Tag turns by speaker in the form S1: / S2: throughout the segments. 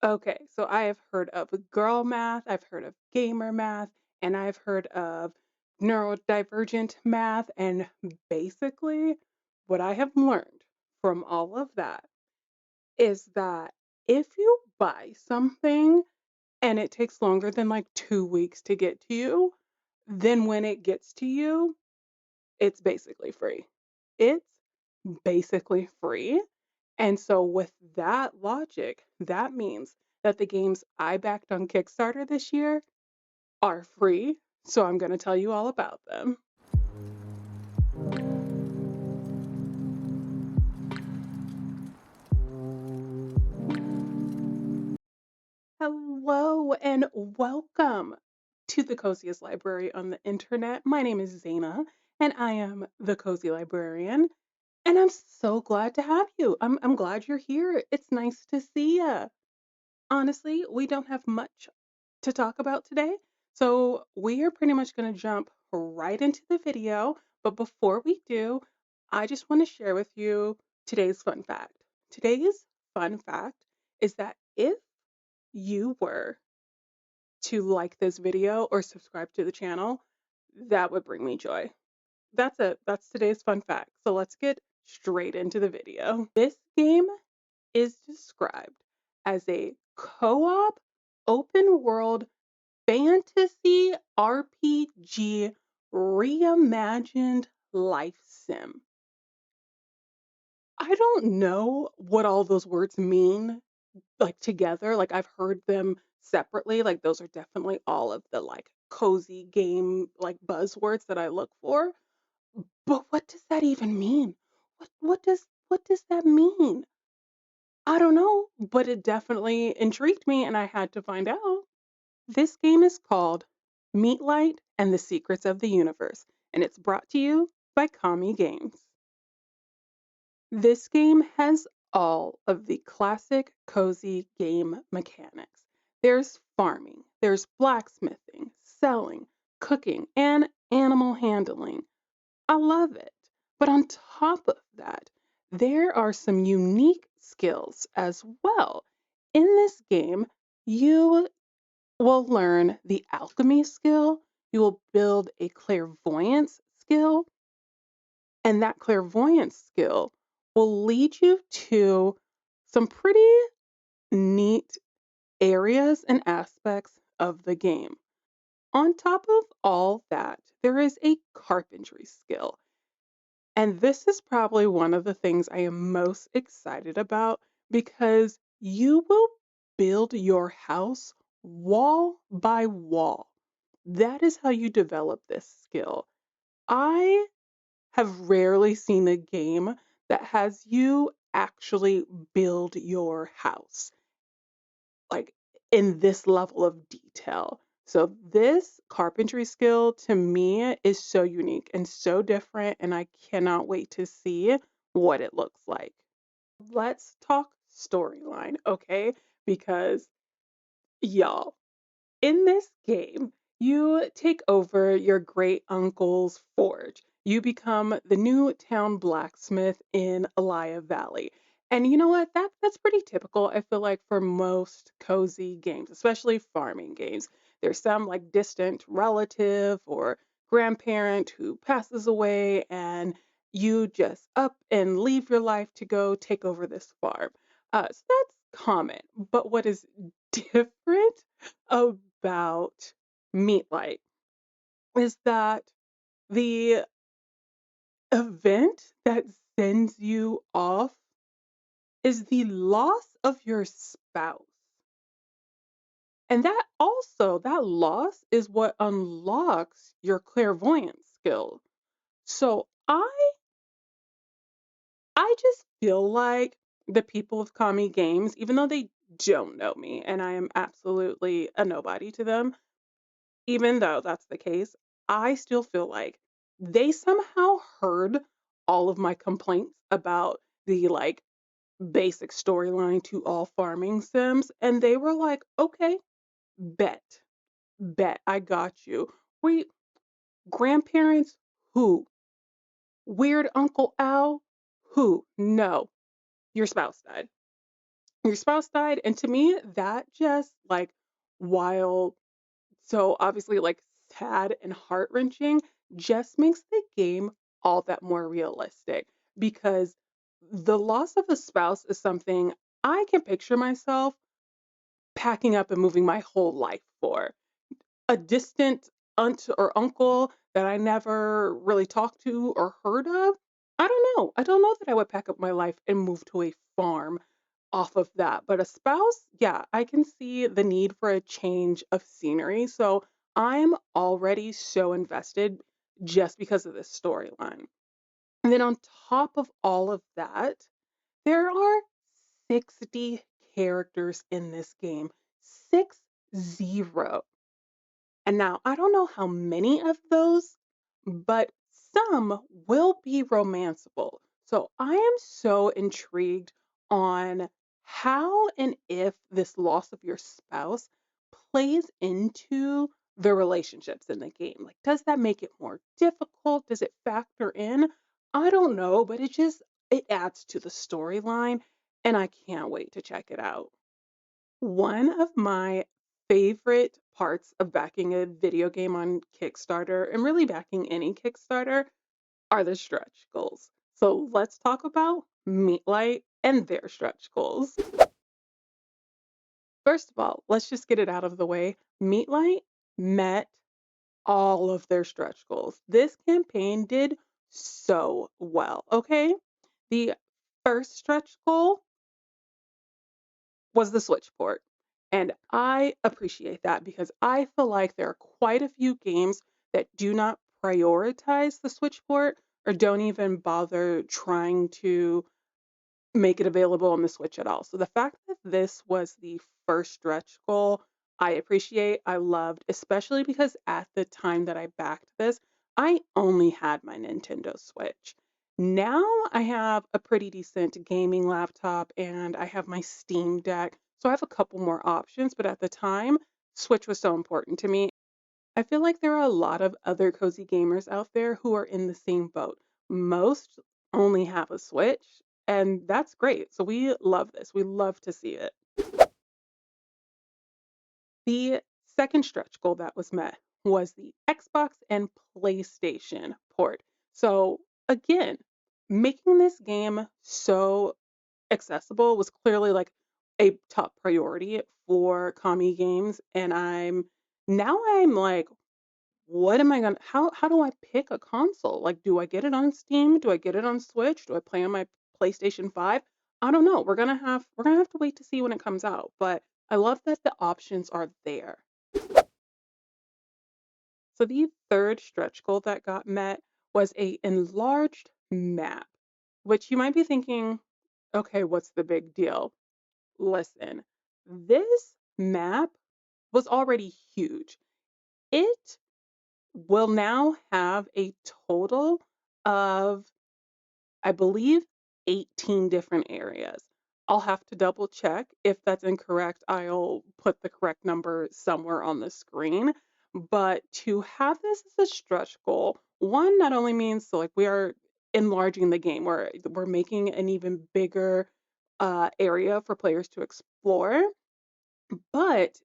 S1: Okay, so I have heard of girl math, I've heard of gamer math, and I've heard of neurodivergent math. And basically, what I have learned from all of that is that if you buy something and it takes longer than like 2 weeks to get to you, then when it gets to you, it's basically free. It's basically free. And so, with that logic, that means that the games I backed on Kickstarter this year are free. So, I'm going to tell you all about them. Hello and welcome to the coziest library on the internet. My name is Zaina, and I am the cozy librarian. And I'm so glad to have you. I'm glad you're here. It's nice to see you. Honestly, we don't have much to talk about today. So we are pretty much going to jump right into the video. But before we do, I just want to share with you today's fun fact. Today's fun fact is that if you were to like this video or subscribe to the channel, that would bring me joy. That's it. That's today's fun fact. So let's get straight into the video. This game is described as a co-op open world fantasy RPG reimagined life sim. I don't know what all those words mean like together. Like I've heard them separately. Like those are definitely all of the like cozy game like buzzwords that I look for. But what does that even mean? What does that mean? I don't know, but it definitely intrigued me and I had to find out. This game is called Meetlight and the Secrets of the Universe, and it's brought to you by Kami Games. This game has all of the classic cozy game mechanics. There's farming, there's blacksmithing, selling, cooking, and animal handling. I love it. But on top of that, there are some unique skills as well. In this game, you will learn the alchemy skill, you will build a clairvoyance skill, and that clairvoyance skill will lead you to some pretty neat areas and aspects of the game. On top of all that, there is a carpentry skill. And this is probably one of the things I am most excited about because you will build your house wall by wall. That is how you develop this skill. I have rarely seen a game that has you actually build your house like in this level of detail. So this carpentry skill to me is so unique and so different and I cannot wait to see what it looks like. Let's talk storyline, okay? Because y'all, in this game, you take over your great uncle's forge. You become the new town blacksmith in Alaya Valley. And you know what? That's pretty typical, I feel like, for most cozy games, especially farming games. There's some like distant relative or grandparent who passes away, and you just up and leave your life to go take over this farm. So that's common. But what is different about Meetlight is that the event that sends you off is the loss of your spouse. And that loss is what unlocks your clairvoyance skill. So I just feel like the people of Kami Games, even though they don't know me and I am absolutely a nobody to them, even though that's the case, I still feel like they somehow heard all of my complaints about the like basic storyline to all farming sims, and they were like, okay, bet, bet, I got you. We grandparents who? Weird Uncle Al who? No, your spouse died. your spouse died, and to me, that just, like, while so obviously, like, sad and heart-wrenching, just makes the game all that more realistic because the loss of a spouse is something I can picture myself packing up and moving my whole life for. A distant aunt or uncle that I never really talked to or heard of? I don't know. I don't know that I would pack up my life and move to a farm off of that. But a spouse, yeah, I can see the need for a change of scenery. So I'm already so invested just because of this storyline. And then on top of all of that, there are 60 characters in this game. 60. And now I don't know how many of those, but some will be romanceable. So I am so intrigued on how and if this loss of your spouse plays into the relationships in the game. Like, does that make it more difficult? Does it factor in? I don't know, but it adds to the storyline, and I can't wait to check it out. One of my favorite parts of backing a video game on Kickstarter, and really backing any Kickstarter, are the stretch goals. So let's talk about Meetlight and their stretch goals. First of all, let's just get it out of the way. Meetlight met all of their stretch goals. This campaign did so well, okay? The first stretch goal was the Switch port. And I appreciate that because I feel like there are quite a few games that do not prioritize the Switch port or don't even bother trying to make it available on the Switch at all. So the fact that this was the first stretch goal, I appreciate, I loved, especially because at the time that I backed this, I only had my Nintendo Switch. Now I have a pretty decent gaming laptop and I have my Steam Deck. So I have a couple more options, but at the time, Switch was so important to me. I feel like there are a lot of other cozy gamers out there who are in the same boat. Most only have a Switch, and that's great. So we love this. We love to see it. The second stretch goal that was met was the Xbox and PlayStation port. So again, making this game so accessible was clearly like a top priority for Kami Games, and I'm like, what am I gonna how do I pick a console? Like, do I get it on Steam? Do I get it on Switch? Do I play on my PlayStation 5? I don't know. We're gonna have to wait to see when it comes out, but I love that the options are there. So the third stretch goal that got met was a enlarged map, which you might be thinking, okay, what's the big deal? Listen, this map was already huge. It will now have a total of, I believe, 18 different areas. I'll have to double check. If that's incorrect, I'll put the correct number somewhere on the screen. But to have this as a stretch goal, one not only means so like we are enlarging the game, we're making an even bigger area for players to explore, but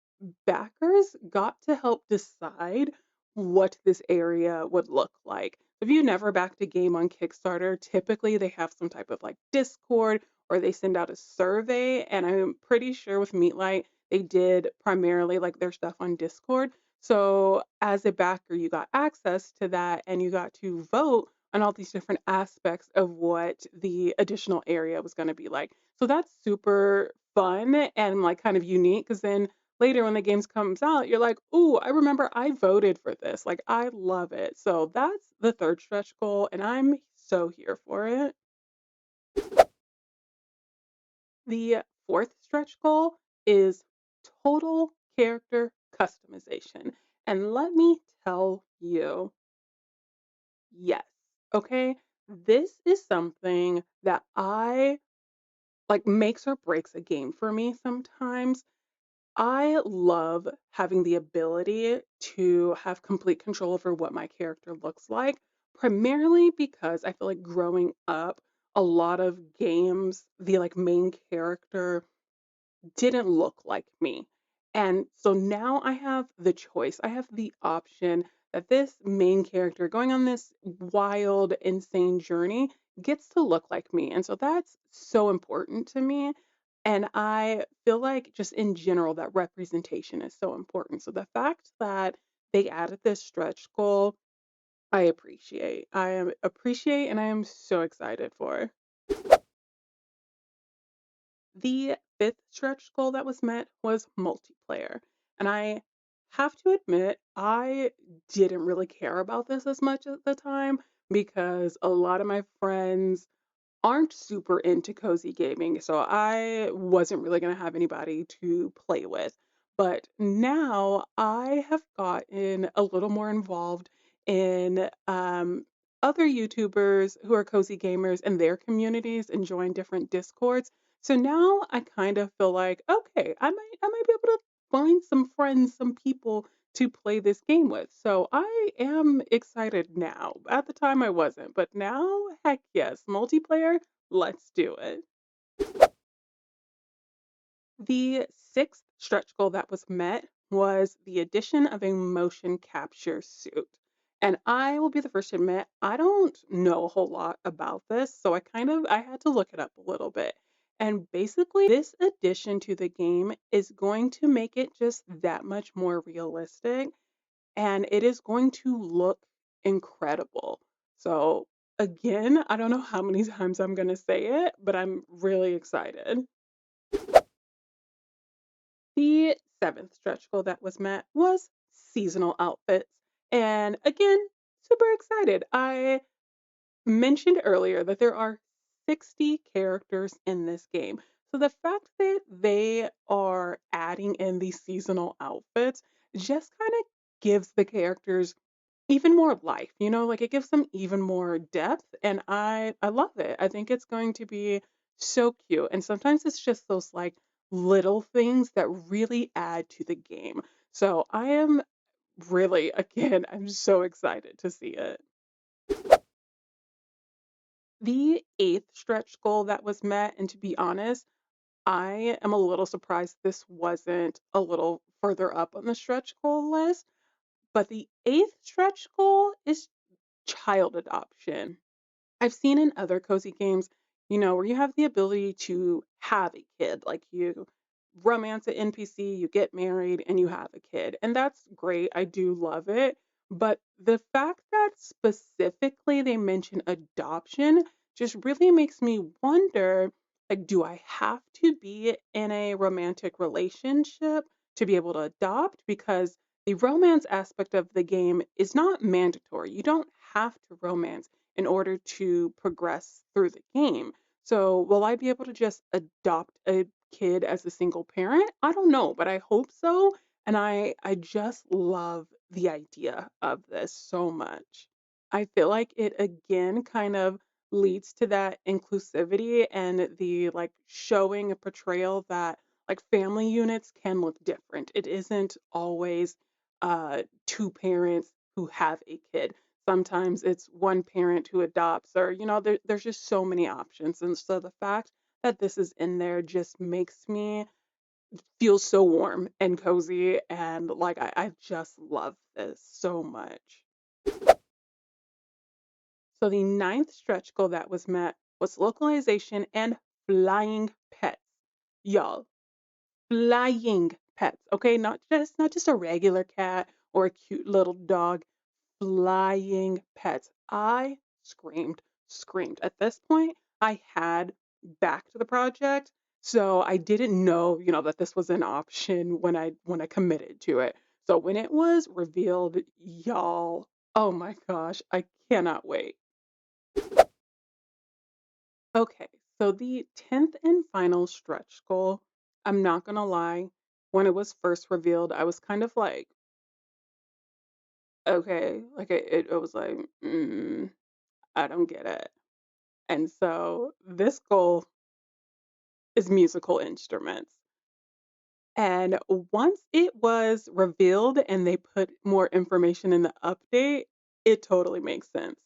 S1: backers got to help decide what this area would look like. If you never backed a game on Kickstarter, typically they have some type of like Discord or they send out a survey. And I'm pretty sure with Meetlight, they did primarily like their stuff on Discord. So as a backer, you got access to that and you got to vote on all these different aspects of what the additional area was going to be like. So that's super fun and like kind of unique because then later when the games comes out, you're like, "Ooh, I remember I voted for this." Like I love it. So that's the third stretch goal and I'm so here for it. The fourth stretch goal is total character customization. And let me tell you, yes, okay? This is something that I like makes or breaks a game for me sometimes. I love having the ability to have complete control over what my character looks like, primarily because I feel like growing up, a lot of games, the like main character didn't look like me. And so now I have the choice. I have the option that this main character going on this wild, insane journey gets to look like me. And so that's so important to me. And I feel like just in general that representation is so important. So the fact that they added this stretch goal, I appreciate. I am appreciate and I am so excited for. The fifth stretch goal that was met was multiplayer. And I have to admit, I didn't really care about this as much at the time because a lot of my friends aren't super into cozy gaming, so I wasn't really gonna have anybody to play with. But now I have gotten a little more involved in other YouTubers who are cozy gamers and their communities and join different discords. So now I kind of feel like, okay, I might be able to find some friends, some people to play this game with. So I am excited now. At the time I wasn't, but now, heck yes, multiplayer, let's do it. The sixth stretch goal that was met was the addition of a motion capture suit. And I will be the first to admit, I don't know a whole lot about this, so I had to look it up a little bit. And basically, this addition to the game is going to make it just that much more realistic and it is going to look incredible. So, again, I don't know how many times I'm going to say it, but I'm really excited. The seventh stretch goal that was met was seasonal outfits. And again, super excited. I mentioned earlier that there are 60 characters in this game. So the fact that they are adding in these seasonal outfits just kind of gives the characters even more life, like it gives them even more depth and I love it. I think it's going to be so cute. And sometimes it's just those like little things that really add to the game. So I am really again, I'm so excited to see it. The eighth stretch goal that was met, and to be honest, I am a little surprised this wasn't a little further up on the stretch goal list. But the eighth stretch goal is child adoption. I've seen in other cozy games, where you have the ability to have a kid, like you romance an NPC, you get married, and you have a kid. And that's great. I do love it. But the fact that specifically they mention adoption just really makes me wonder, like, do I have to be in a romantic relationship to be able to adopt? Because the romance aspect of the game is not mandatory. You don't have to romance in order to progress through the game. So, will I be able to just adopt a kid as a single parent? I don't know, but I hope so. And I just love the idea of this so much. I feel like it again kind of leads to that inclusivity and the like showing a portrayal that like family units can look different. It isn't always two parents who have a kid. Sometimes it's one parent who adopts, or there's just so many options. And so the fact that this is in there just makes me feel so warm and cozy. And like, I just love this so much. So the ninth stretch goal that was met was localization and flying pets. Y'all, flying pets, okay? Not just a regular cat or a cute little dog. Flying pets. I screamed. At this point, I had backed the project, so I didn't know, that this was an option when I committed to it. So when it was revealed, y'all, oh my gosh, I cannot wait. Okay, so the 10th and final stretch goal, I'm not gonna lie, when it was first revealed, I was kind of like, okay, like it was like, I don't get it. And so this goal is musical instruments. And once it was revealed and they put more information in the update, it totally makes sense.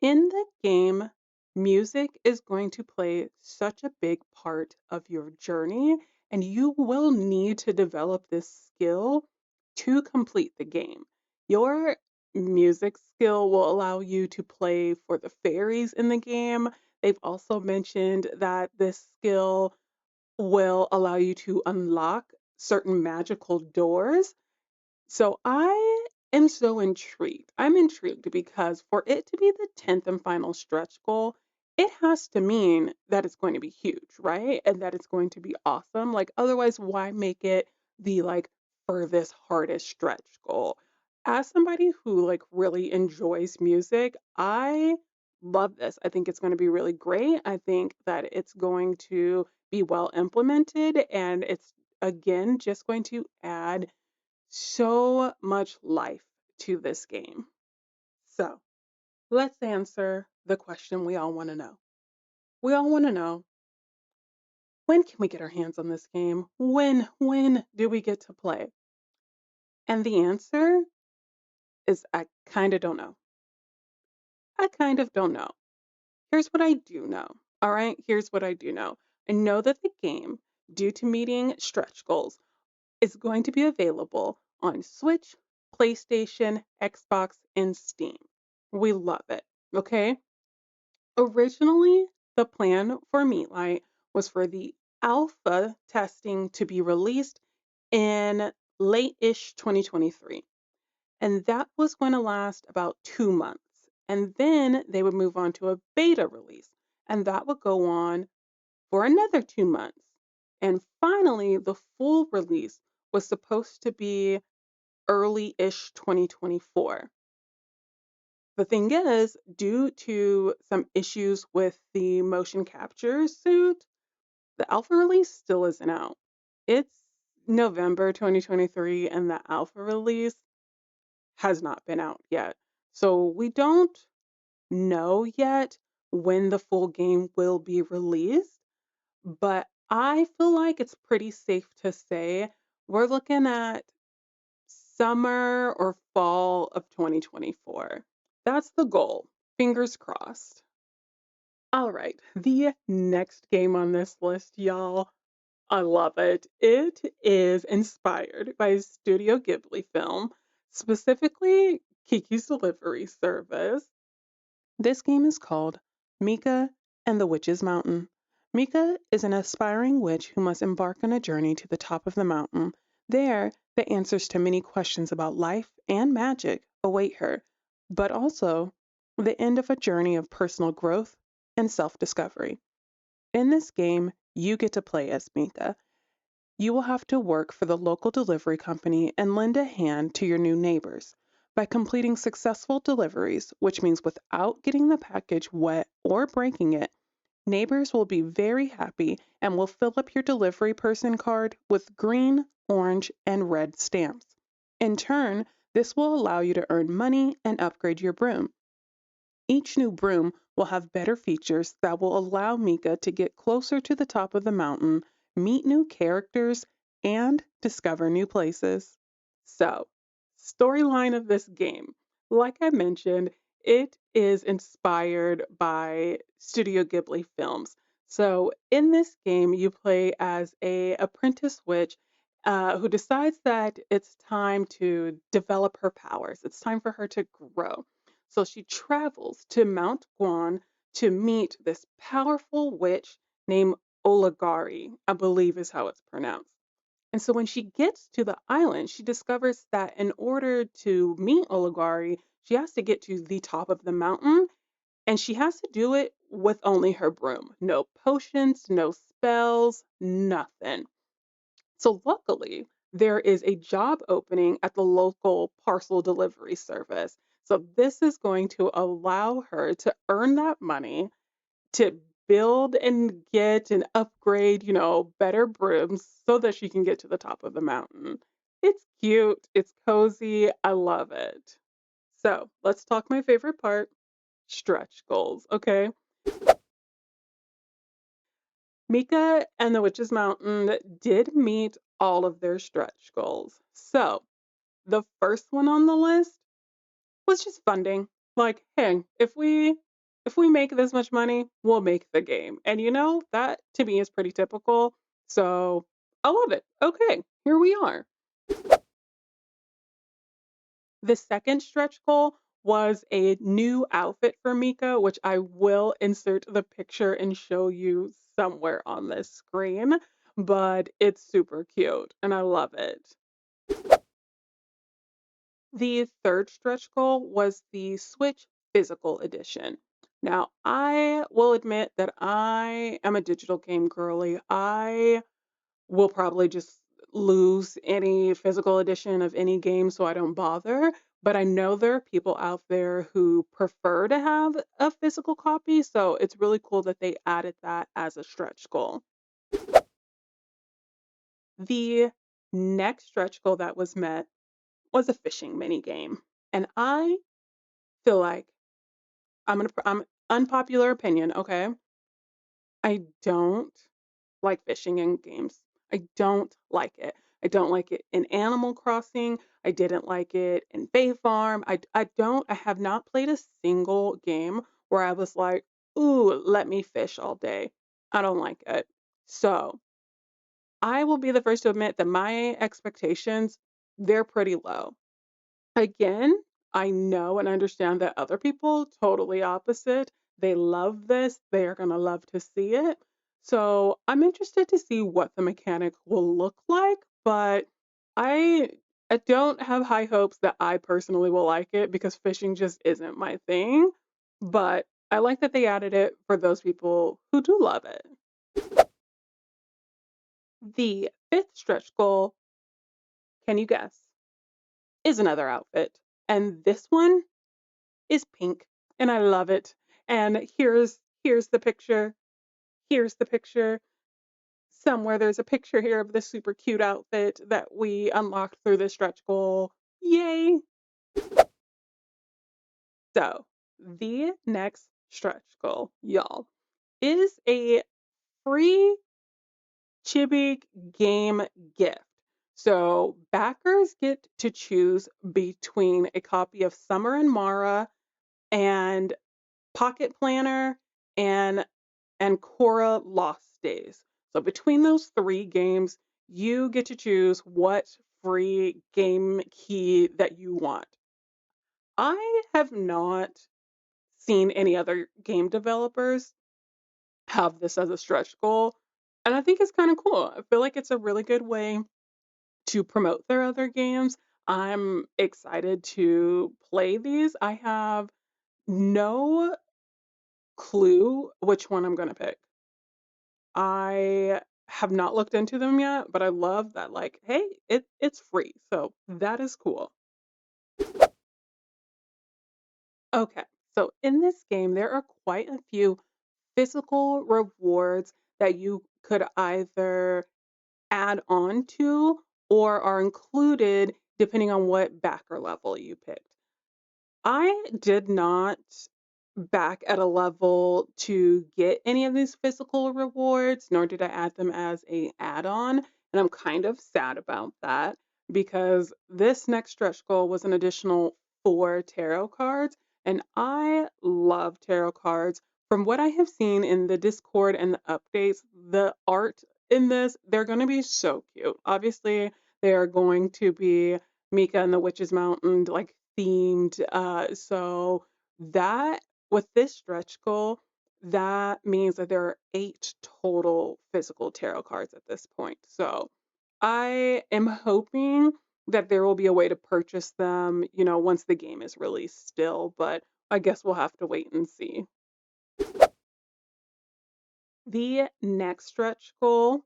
S1: In the game, music is going to play such a big part of your journey. and you will need to develop this skill to complete the game. Your music skill will allow you to play for the fairies in the game. They've also mentioned that this skill will allow you to unlock certain magical doors. So I am so intrigued. I'm intrigued because for it to be the 10th and final stretch goal, it has to mean that it's going to be huge, right? And that it's going to be awesome. Like, otherwise, why make it the like furthest, hardest stretch goal? As somebody who like really enjoys music, I love this. I think it's going to be really great. I think that it's going to be well implemented, and it's again just going to add so much life to this game. So let's answer the question we all want to know. We all want to know, when can we get our hands on this game? When do we get to play? And the answer is I kind of don't know. I kind of don't know. Here's what I do know. All right, here's what I do know. I know that the game, due to meeting stretch goals, is going to be available on Switch, PlayStation, Xbox, and Steam. We love it. Okay. Originally, the plan for Meetlight was for the alpha testing to be released in late-ish 2023. And that was going to last about 2 months. And then they would move on to a beta release. And that would go on for another 2 months. And finally, the full release was supposed to be early-ish 2024. The thing is, due to some issues with the motion capture suit, the alpha release still isn't out. It's November 2023 and the alpha release has not been out yet. So we don't know yet when the full game will be released, but I feel like it's pretty safe to say we're looking at summer or fall of 2024. That's the goal. Fingers crossed. All right, the next game on this list, y'all. I love it. It is inspired by a Studio Ghibli film, specifically Kiki's Delivery Service. This game is called Mika and the Witch's Mountain. Mika is an aspiring witch who must embark on a journey to the top of the mountain. There, the answers to many questions about life and magic await her, but also the end of a journey of personal growth and self discovery. In this game, you get to play as Mika. You will have to work for the local delivery company and lend a hand to your new neighbors. By completing successful deliveries, which means without getting the package wet or breaking it, neighbors will be very happy and will fill up your delivery person card with green, orange, and red stamps. In turn, this will allow you to earn money and upgrade your broom. Each new broom will have better features that will allow Mika to get closer to the top of the mountain, meet new characters, and discover new places. So, storyline of this game. Like I mentioned, it is inspired by Studio Ghibli films. So, in this game, you play as a apprentice witch who decides that it's time to develop her powers. It's time for her to grow. So she travels to Mount Guan to meet this powerful witch named Oligari, I believe is how it's pronounced. And so when she gets to the island, she discovers that in order to meet Oligari, she has to get to the top of the mountain, and she has to do it with only her broom. No potions, no spells, nothing. So luckily, there is a job opening at the local parcel delivery service. So this is going to allow her to earn that money to build and get and upgrade, better brooms so that she can get to the top of the mountain. It's cute, it's cozy, I love it. So let's talk my favorite part, stretch goals, okay? Mika and the Witch's Mountain did meet all of their stretch goals. So the first one on the list was just funding. Like, hey, if we make this much money, we'll make the game. And that to me is pretty typical. So I love it. Okay, here we are. The second stretch goal was a new outfit for Mika, which I will insert the picture and show you somewhere on this screen, but it's super cute and I love it. The third stretch goal was the Switch Physical Edition. Now, I will admit that I am a digital game girly. I will probably just lose any physical edition of any game so I don't bother. But I know there are people out there who prefer to have a physical copy, so it's really cool that they added that as a stretch goal. The next stretch goal that was met was a fishing mini game. And I feel like I'm unpopular opinion, okay? I don't like fishing in games. I don't like it. I don't like it in Animal Crossing. I didn't like it in Bay Farm. I have not played a single game where I was like, ooh, let me fish all day. I don't like it. So I will be the first to admit that my expectations, they're pretty low. Again, I know and understand that other people totally opposite. They love this. They are going to love to see it. So I'm interested to see what the mechanic will look like, but I I don't have high hopes that I personally will like it because fishing just isn't my thing. But I like that they added it for those people who do love it. The fifth stretch goal, can you guess, is another outfit. And this one is pink and I love it. And here's the picture. Here's the picture. Somewhere there's a picture here of this super cute outfit that we unlocked through this stretch goal. Yay! So, the next stretch goal, y'all, is a free Chibi game gift. So, backers get to choose between a copy of Summer and Mara and Pocket Planner and Cora Lost Days. So between those three games, you get to choose what free game key that you want. I have not seen any other game developers have this as a stretch goal, and I think it's kind of cool. I feel like it's a really good way to promote their other games. I'm excited to play these. I have no clue which one I'm going to pick. I have not looked into them yet, but I love that like, hey, it's free. So that is cool. Okay. So in this game, there are quite a few physical rewards that you could either add on to or are included depending on what backer level you picked. I did not back at a level to get any of these physical rewards, nor did I add them as a add-on, and I'm kind of sad about that because this next stretch goal was an additional 4 tarot cards, and I love tarot cards. From what I have seen in the Discord and the updates, the art in this, they're going to be so cute. Obviously, they are going to be Mika and the Witch's Mountain like themed. So that with this stretch goal, that means that there are 8 total physical tarot cards at this point. So I am hoping that there will be a way to purchase them, once the game is released still, but I guess we'll have to wait and see. The next stretch goal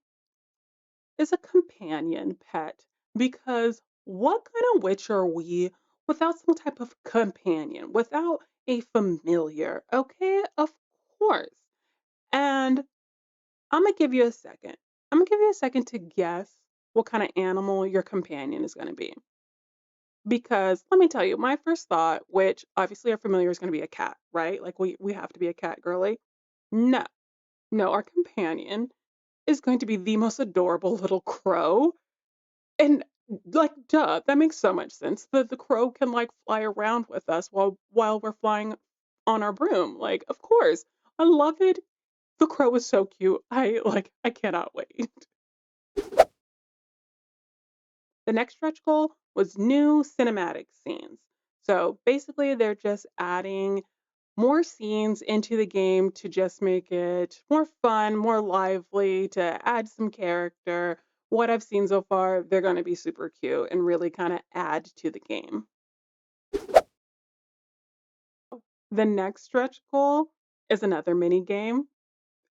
S1: is a companion pet because what kind of witch are we without some type of companion, without a familiar? Okay, of course. And I'm gonna give you a second. I'm gonna give you a second to guess what kind of animal your companion is gonna be. Because let me tell you, my first thought, which obviously our familiar is gonna be a cat, right? Like we have to be a cat girly. No, no, our companion is going to be the most adorable little crow. And like, duh, that makes so much sense. The crow can like fly around with us while we're flying on our broom. Like, of course. I love it. The crow is so cute. I cannot wait. The next stretch goal was new cinematic scenes. So basically, they're just adding more scenes into the game to just make it more fun, more lively, to add some character. What I've seen so far, they're going to be super cute and really kind of add to the game. The next stretch goal is another mini game,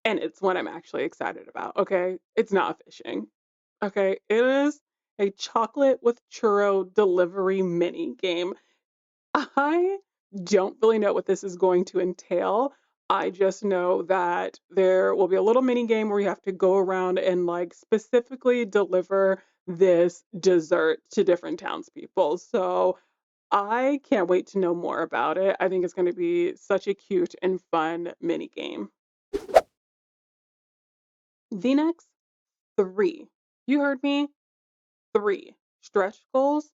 S1: and it's one I'm actually excited about. Okay. It's not fishing. Okay. It is a chocolate with churro delivery mini game. I don't really know what this is going to entail. I just know that there will be a little mini game where you have to go around and like specifically deliver this dessert to different townspeople. So I can't wait to know more about it. I think it's going to be such a cute and fun mini game. The next three, you heard me, three stretch goals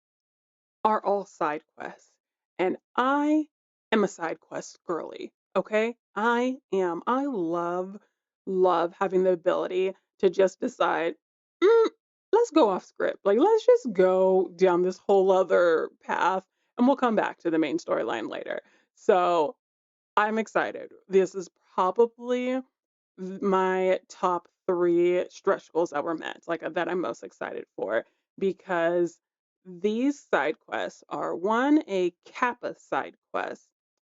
S1: are all side quests. And I am a side quest girly, okay? I am. I love having the ability to just decide, mm, let's go off script. Like, let's just go down this whole other path and we'll come back to the main storyline later. So I'm excited. This is probably my top three stretch goals that were met, like that I'm most excited for, because these side quests are one, a Kappa side quest,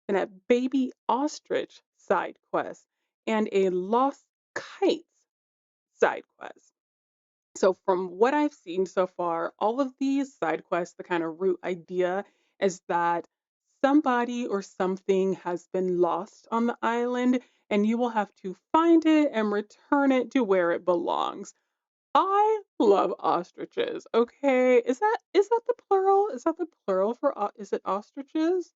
S1: and a baby ostrich side quest, and a lost kites side quest. So, from what I've seen so far, all of these side quests, the kind of root idea is that somebody or something has been lost on the island and you will have to find it and return it to where it belongs. I love ostriches. Okay, is that the plural? Is that the plural for is it ostriches?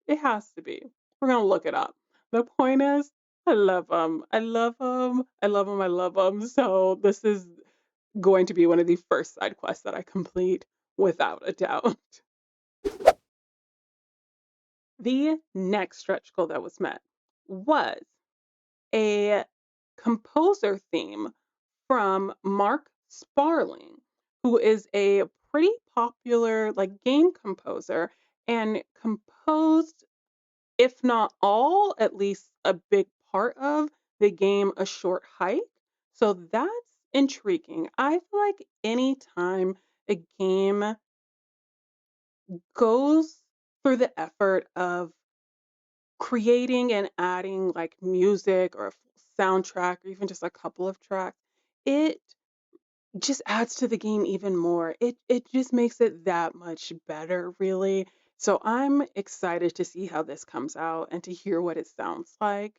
S1: It has to be. We're gonna look it up. The point is, I love them. I love them. I love them. I love them. So this is going to be one of the first side quests that I complete without a doubt. The next stretch goal that was met was a composer theme from Mark Sparling, who is a pretty popular like game composer and composed, if not all, at least a big part of the game A Short Hike. So that's intriguing. I feel like anytime a game goes through the effort of creating and adding like music or a full soundtrack or even just a couple of tracks, it just adds to the game even more. It just makes it that much better, really. So I'm excited to see how this comes out and to hear what it sounds like.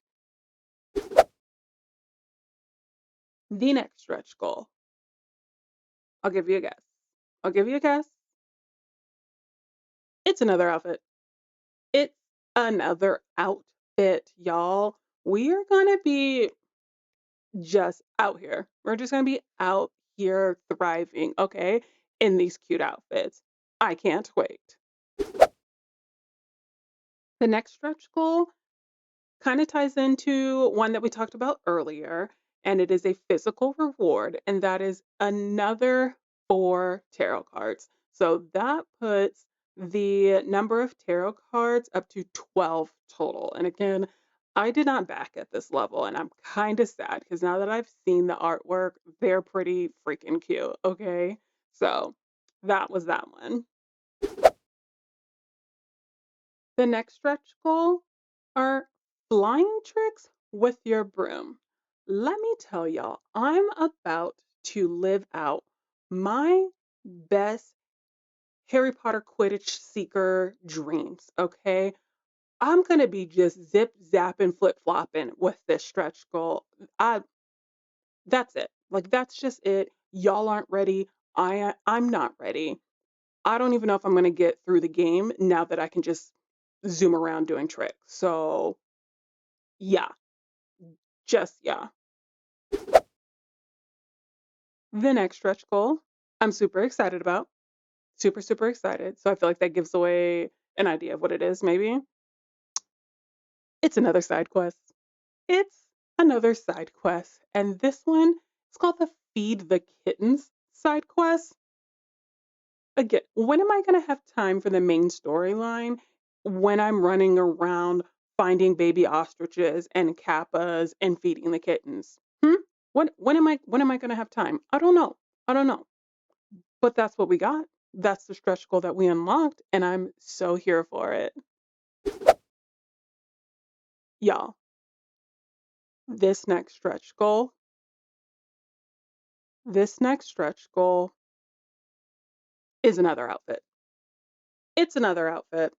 S1: The next stretch goal. I'll give you a guess. I'll give you a guess. It's another outfit. It's another outfit, y'all. We are gonna be just out here. We're just gonna be out here thriving, okay, in these cute outfits. I can't wait. The next stretch goal kind of ties into one that we talked about earlier, and it is a physical reward, and that is another four tarot cards. So that puts the number of tarot cards up to 12 total. And again, I did not back at this level, and I'm kind of sad because now that I've seen the artwork, they're pretty freaking cute. Okay. So that was that one. The next stretch goal are flying tricks with your broom. Let me tell y'all, I'm about to live out my best Harry Potter Quidditch Seeker dreams, okay? I'm gonna be just zip zapping, flip flopping with this stretch goal. I That's it. Like that's just it. Y'all aren't ready. I'm not ready. I don't even know if I'm gonna get through the game now that I can just zoom around doing tricks. So yeah, just yeah. The next stretch goal I'm super excited about. Super, super excited. So I feel like that gives away an idea of what it is, maybe. It's another side quest. It's another side quest. And this one is called the Feed the Kittens side quest. Again, when am I gonna have time for the main storyline when I'm running around finding baby ostriches and kappas and feeding the kittens? Hmm? When am I gonna have time? I don't know. I don't know. But that's what we got. That's the stretch goal that we unlocked, and I'm so here for it. Y'all, this next stretch goal, this next stretch goal is another outfit. It's another outfit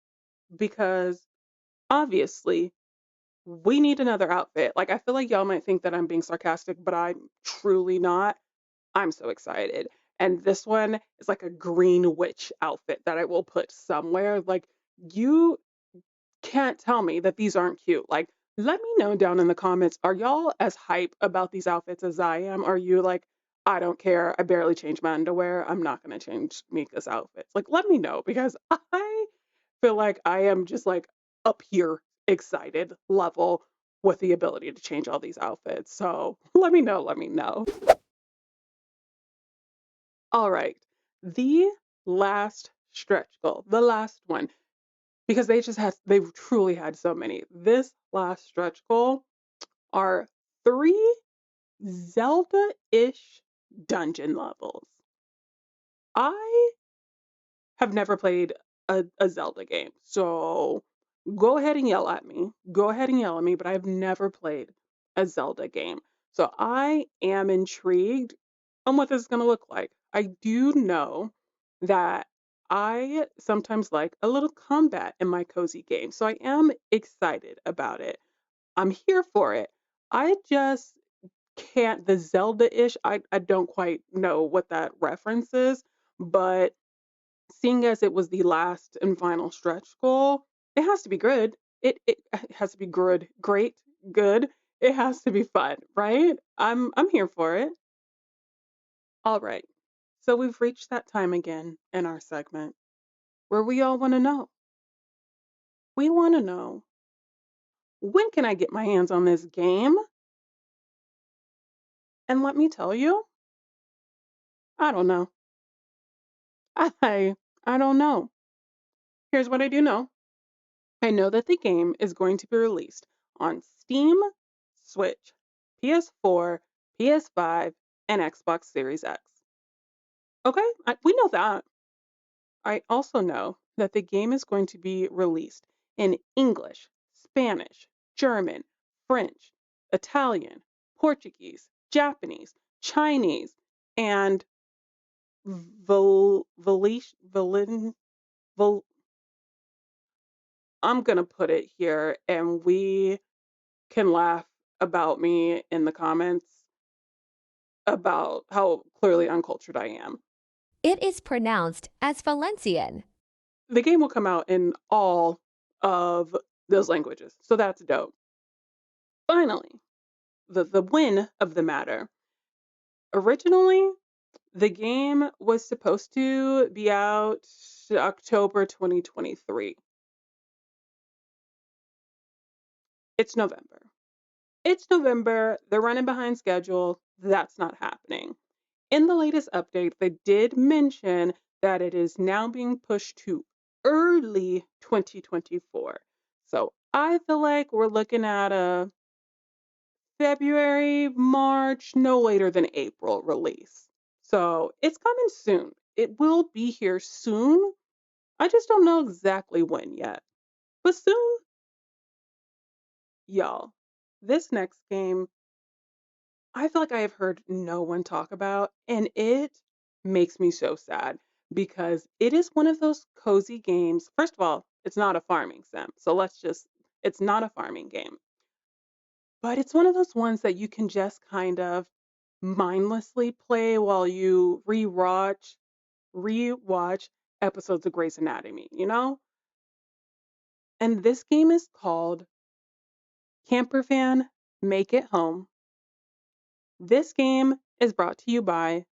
S1: because obviously we need another outfit. Like, I feel like y'all might think that I'm being sarcastic, but I'm truly not. I'm so excited. And this one is like a green witch outfit that I will put somewhere. Like, you can't tell me that these aren't cute. Like, let me know down in the comments, are y'all as hype about these outfits as I am? Are you like, I don't care. I barely change my underwear. I'm not going to change Mika's outfits. Like, let me know because I feel like I am just like up here excited level with the ability to change all these outfits. So let me know. Let me know. All right. The last stretch goal, the last one, because they've truly had so many. This last stretch goal are 3 Zelda-ish dungeon levels. I have never played a Zelda game, so go ahead and yell at me. Go ahead and yell at me, but I've never played a Zelda game. So I am intrigued on what this is going to look like. I do know that I sometimes like a little combat in my cozy game, so I am excited about it. I'm here for it. I just can't the Zelda-ish. I don't quite know what that reference is, but seeing as it was the last and final stretch goal, it has to be good. It has to be good, great, good. It has to be fun, right? I'm here for it. All right. So we've reached that time again in our segment where we all want to know. We want to know, when can I get my hands on this game? And let me tell you, I don't know. I don't know. Here's what I do know. I know that the game is going to be released on Steam, Switch, PS4, PS5, and Xbox Series X. Okay, we know that. I also know that the game is going to be released in English, Spanish, German, French, Italian, Portuguese, Japanese, Chinese, and Valin. I'm gonna put it here, and we can laugh about me in the comments about how clearly uncultured I am.
S2: It is pronounced as Valencian.
S1: The game will come out in all of those languages, so that's dope. Finally, the win of the matter. Originally, the game was supposed to be out October 2023. It's November. It's November. They're running behind schedule. That's not happening. In the latest update, they did mention that it is now being pushed to early 2024. So I feel like we're looking at a February, March, no later than April release. So it's coming soon. It will be here soon. I just don't know exactly when yet. But soon, y'all, this next game I feel like I have heard no one talk about, and it makes me so sad because it is one of those cozy games. First of all, it's not a farming sim. So it's not a farming game, but it's one of those ones that you can just kind of mindlessly play while you rewatch episodes of Grey's Anatomy, you know? And this game is called Campervan Make It Home. This game is brought to you by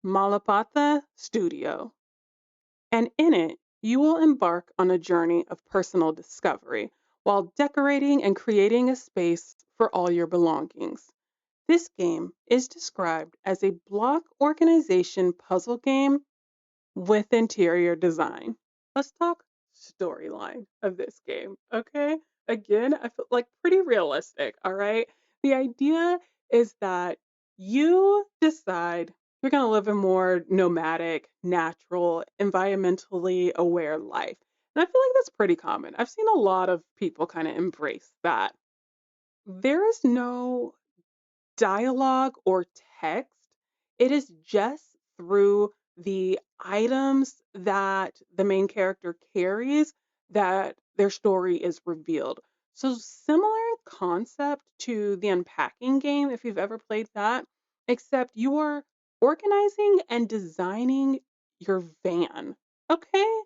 S1: Malapata Studio, and in it, you will embark on a journey of personal discovery while decorating and creating a space for all your belongings. This game is described as a block organization puzzle game with interior design. Let's talk storyline of this game, okay? Again, I feel like pretty realistic, all right? The idea is that you decide you're going to live a more nomadic, natural, environmentally aware life. And I feel like that's pretty common. I've seen a lot of people kind of embrace that. There is no dialogue or text. It is just through the items that the main character carries that their story is revealed. So, similar concept to the unpacking game, if you've ever played that, except you are organizing and designing your van. Okay?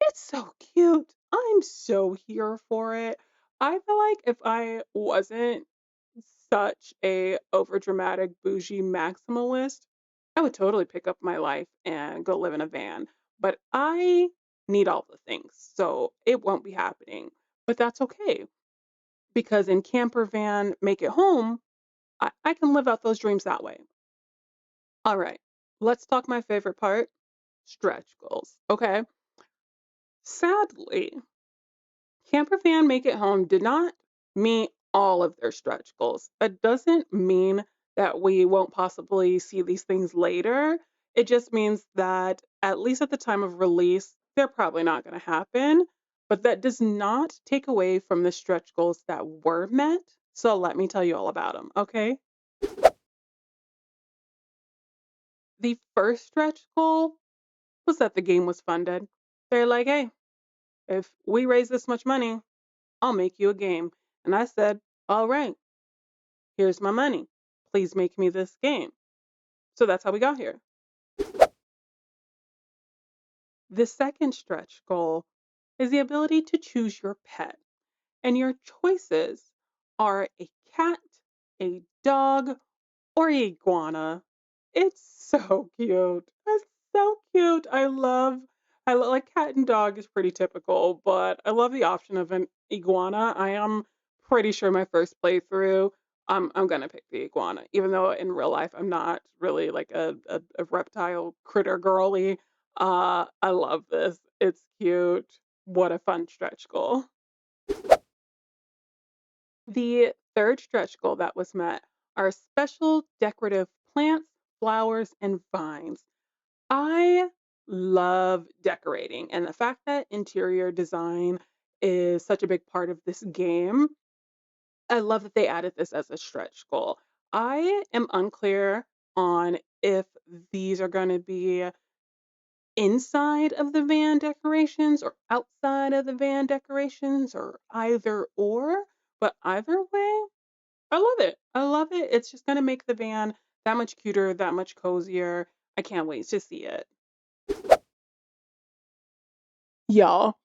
S1: It's so cute. I'm so here for it. I feel like if I wasn't such a overdramatic bougie maximalist, I would totally pick up my life and go live in a van. But I need all the things, so it won't be happening. But that's okay because in camper van, make it home, I can live out those dreams that way. All right, let's talk my favorite part, stretch goals. Okay. Sadly, Camper Van Make It Home did not meet all of their stretch goals. That doesn't mean that we won't possibly see these things later. It just means that, at least at the time of release, they're probably not going to happen. But that does not take away from the stretch goals that were met. So let me tell you all about them, okay? The first stretch goal was that the game was funded. They're like, hey, if we raise this much money, I'll make you a game. And I said, all right. Here's my money. Please make me this game. So that's how we got here. The second stretch goal is the ability to choose your pet. And your choices are a cat, a dog, or a iguana. It's so cute. It's so cute. Like cat and dog is pretty typical, but I love the option of an iguana. I am pretty sure my first playthrough, I'm gonna pick the iguana, even though in real life I'm not really like a reptile critter girly. I love this. It's cute. What a fun stretch goal. The third stretch goal that was met are special decorative plants, flowers, and vines. I love decorating, and the fact that interior design is such a big part of this game, I love that they added this as a stretch goal. I am unclear on if these are going to be inside of the van decorations or outside of the van decorations or either or, but either way, I love it. I love it. It's just gonna make the van that much cuter, that much cozier. I can't wait to see it. Y'all,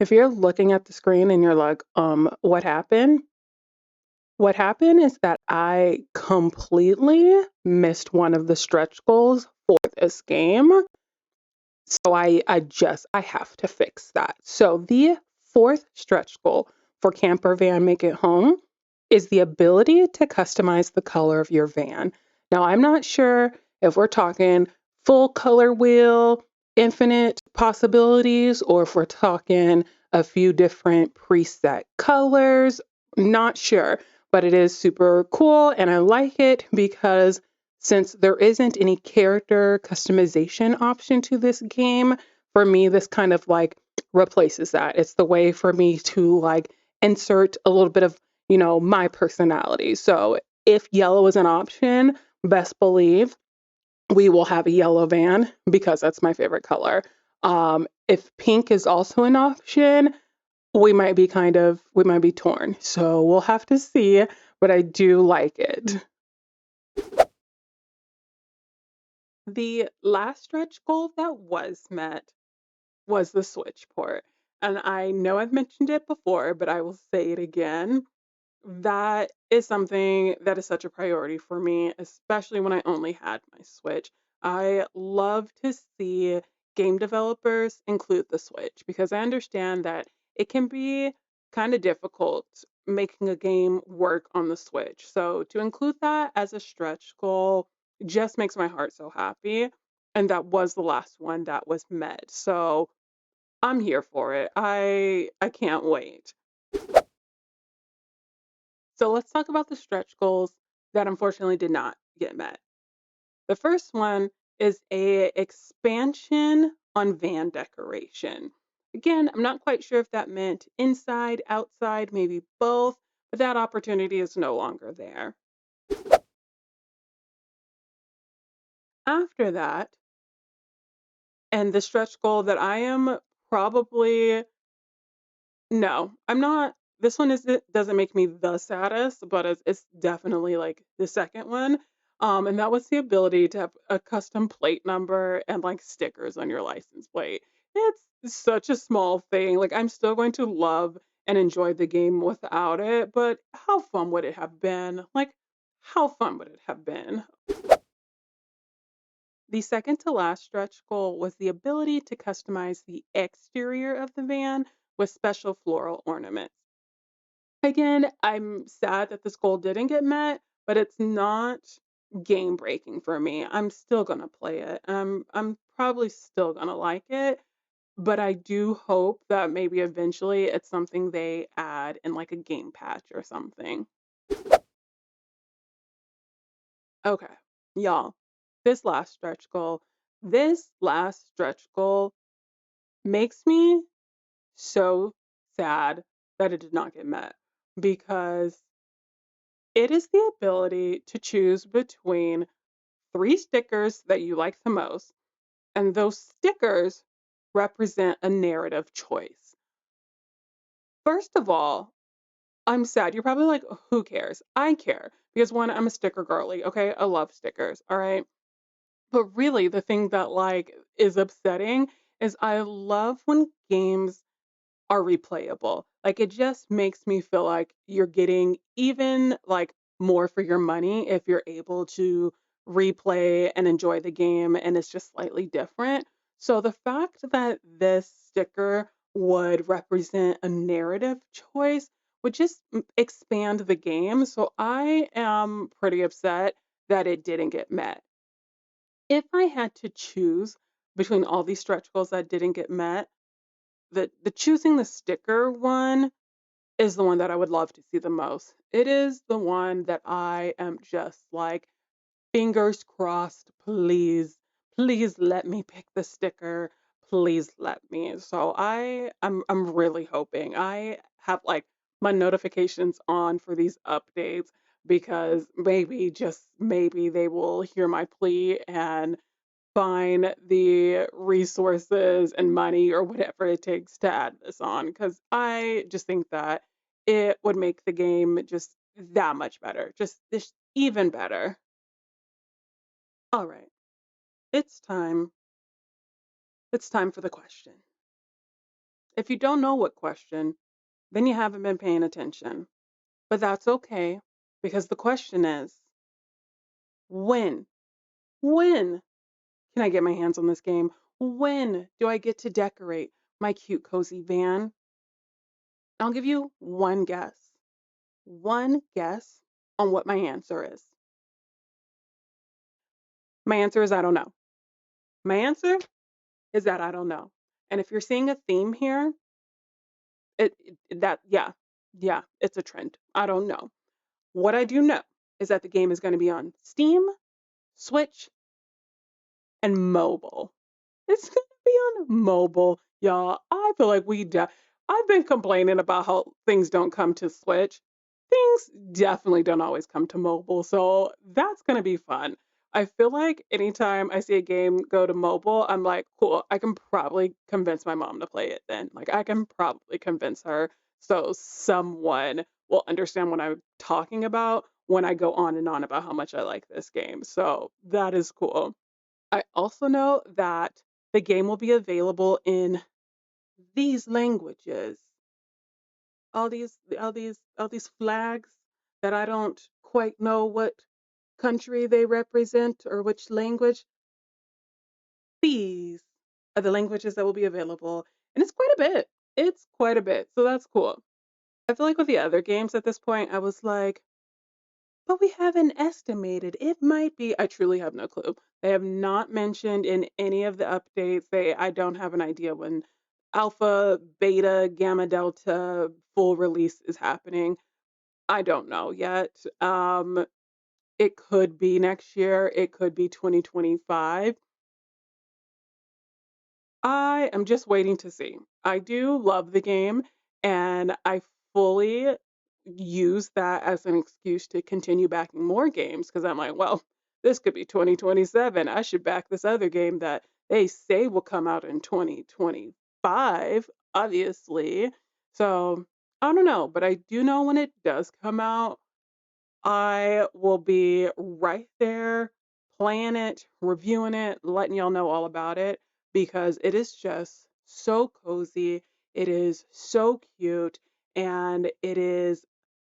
S1: if you're looking at the screen and you're like, what happened? What happened is that I completely missed one of the stretch goals for this game. So I have to fix that. So the fourth stretch goal for Camper Van Make It Home is the ability to customize the color of your van. Now, I'm not sure if we're talking full color wheel, infinite possibilities, or if we're talking a few different preset colors. Not sure, but it is super cool and I like it because since there isn't any character customization option to this game, for me, this kind of like replaces that. It's the way for me to like insert a little bit of, my personality. So if yellow is an option, best believe we will have a yellow van because that's my favorite color. If pink is also an option, we might be torn. So we'll have to see, but I do like it. The last stretch goal that was met was the Switch port. And I know I've mentioned it before, but I will say it again. That is something that is such a priority for me, especially when I only had my Switch. I love to see game developers include the Switch because I understand that it can be kind of difficult making a game work on the Switch. So to include that as a stretch goal just makes my heart so happy. and that was the last one that was met. So I'm here for it. I can't wait. So let's talk about the stretch goals that unfortunately did not get met. The first one is a expansion on van decoration. Again, I'm not quite sure if that meant inside, outside, maybe both, but that opportunity is no longer there. After that, and the stretch goal that I am probably no, I'm not. This one is doesn't make me the saddest, but it's definitely like the second one. And that was the ability to have a custom plate number and like stickers on your license plate. It's such a small thing. Like I'm still going to love and enjoy the game without it, but how fun would it have been? Like, how fun would it have been? The second to last stretch goal was the ability to customize the exterior of the van with special floral ornaments. Again, I'm sad that this goal didn't get met, but it's not game breaking for me. I'm still gonna play it. I'm probably still gonna like it, but I do hope that maybe eventually it's something they add in like a game patch or something. Okay, y'all, this last stretch goal makes me so sad that it did not get met because it is the ability to choose between 3 stickers that you like the most, and those stickers represent a narrative choice. First of all, I'm sad. You're probably like, "Who cares?" I care because 1, I'm a sticker girly, okay? I love stickers, all right? But really, the thing that, like, is upsetting is I love when games are replayable. Like, it just makes me feel like you're getting even, like, more for your money if you're able to replay and enjoy the game and it's just slightly different. So the fact that this sticker would represent a narrative choice would just expand the game. So I am pretty upset that it didn't get met. If I had to choose between all these stretch goals that didn't get met, the choosing the sticker one is the one that I would love to see the most. It is the one that I am just like, fingers crossed, please, please let me pick the sticker. Please let me. So I'm really hoping. I have like my notifications on for these updates because maybe just maybe they will hear my plea and find the resources and money or whatever it takes to add this on because I just think that it would make the game just that much better, just this even better. All right, it's time. It's time for the question. If you don't know what question, then you haven't been paying attention. But that's okay because the question is when? When can I get my hands on this game? When do I get to decorate my cute, cozy van? I'll give you one guess. One guess on what my answer is. My answer is I don't know. My answer is that I don't know. And if you're seeing a theme here, yeah, yeah, it's a trend. I don't know. What I do know is that the game is going to be on Steam, Switch, and mobile. It's gonna be on mobile, y'all. I feel like I've been complaining about how things don't come to Switch. Things definitely don't always come to mobile, so that's gonna be fun. I feel like anytime I see a game go to mobile, I'm like, cool, I can probably convince my mom to play it then. Like I can probably convince her so someone will understand what I'm talking about when I go on and on about how much I like this game. So that is cool. I also know that the game will be available in these languages. All these flags that I don't quite know what country they represent or which language. These are the languages that will be available, and it's quite a bit. It's quite a bit. So that's cool. I feel like with the other games at this point, I was like, but we haven't estimated. It might be, I truly have no clue. They have not mentioned in any of the updates. I don't have an idea when alpha, beta, gamma, delta full release is happening. I don't know yet. It could be next year, it could be 2025. I am just waiting to see. I do love the game, and I fully use that as an excuse to continue backing more games because I'm like, well, this could be 2027. I should back this other game that they say will come out in 2025, obviously. So I don't know, but I do know when it does come out, I will be right there playing it, reviewing it, letting y'all know all about it because it is just so cozy. It is so cute and it is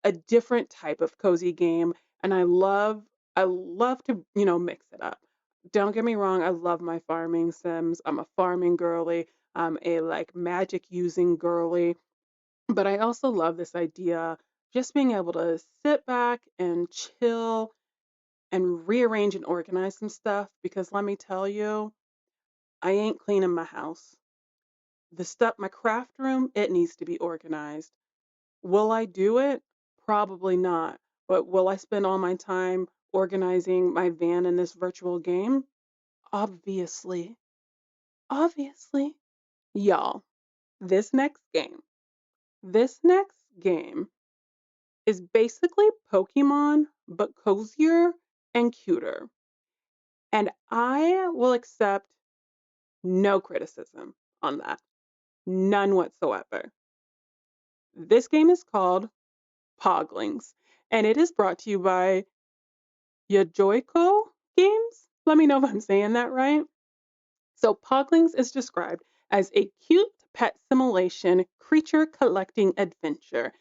S1: a different type of cozy game and I love to, mix it up. Don't get me wrong, I love my farming sims. I'm a farming girly. I'm a like magic using girly. But I also love this idea just being able to sit back and chill and rearrange and organize some stuff because let me tell you, I ain't cleaning my house. The stuff, my craft room, it needs to be organized. Will I do it? Probably not. But will I spend all my time organizing my van in this virtual game? Obviously. Obviously. Y'all, this next game, this next game is basically Pokemon, but cozier and cuter. And I will accept no criticism on that. None whatsoever. This game is called Poglings, and it is brought to you by Yajoyko Games. Let me know if I'm saying that right. So, Poglings is described as a cute pet simulation creature collecting adventure.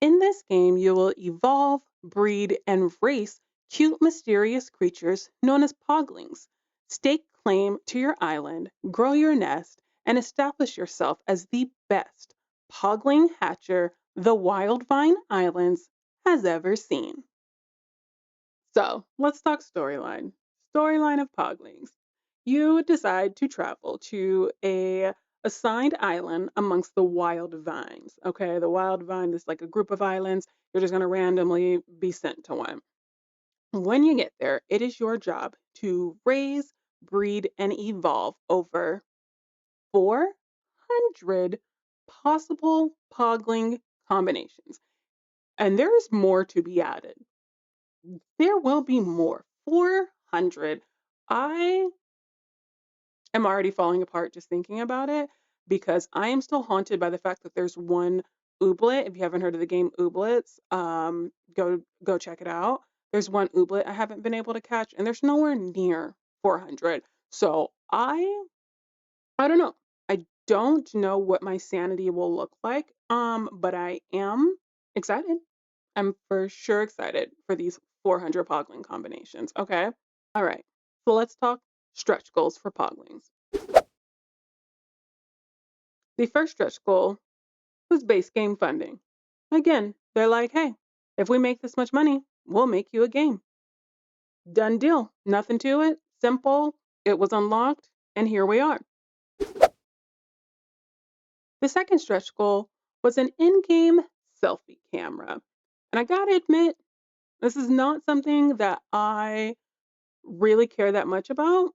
S1: In this game, you will evolve, breed, and race cute, mysterious creatures known as Poglings. Stake claim to your island, grow your nest, and establish yourself as the best Pogling hatcher the Wildvine Islands has ever seen. So let's talk storyline. Storyline of Poglings. You decide to travel to a assigned island amongst the wild vines. Okay, the wild vine is like a group of islands. You're just going to randomly be sent to one. When you get there, it is your job to raise, breed, and evolve over 400 possible Pogling combinations. And there is more to be added. There will be more. 400. I am already falling apart just thinking about it because I am still haunted by the fact that there's one ooblet. If you haven't heard of the game Ooblets, go check it out. There's one ooblet I haven't been able to catch, and there's nowhere near 400. So I don't know. I don't know what my sanity will look like. But I am excited. I'm for sure excited for these 400 Pogling combinations. Okay. All right. So let's talk stretch goals for Poglings. The first stretch goal was base game funding. Again, they're like, hey, if we make this much money, we'll make you a game. Done deal. Nothing to it. Simple. It was unlocked, and here we are. The second stretch goal was an in game selfie camera. And I gotta admit, this is not something that I really care that much about.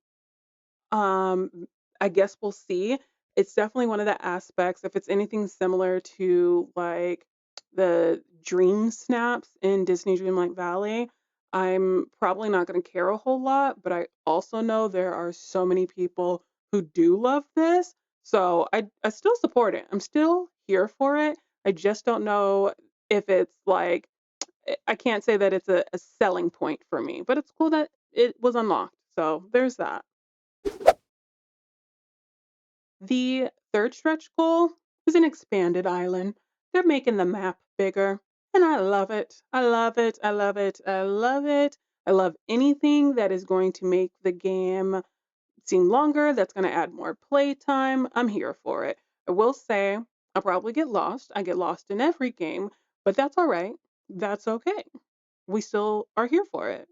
S1: Um, I guess we'll see. It's definitely one of the aspects. If it's anything similar to like the dream snaps in Disney Dreamlight Valley, I'm probably not going to care a whole lot. But I also know there are so many people who do love this. So I still support it. I'm still here for it. I just don't know if it's like, I can't say that it's a selling point for me, but it's cool that it was unlocked. So there's that. The third stretch goal is an expanded island. They're making the map bigger, and I love it. I love it. I love it. I love it. I love anything that is going to make the game seem longer, that's going to add more playtime. I'm here for it. I will say I'll probably get lost. I get lost in every game, but that's all right. That's okay. we still are here for it.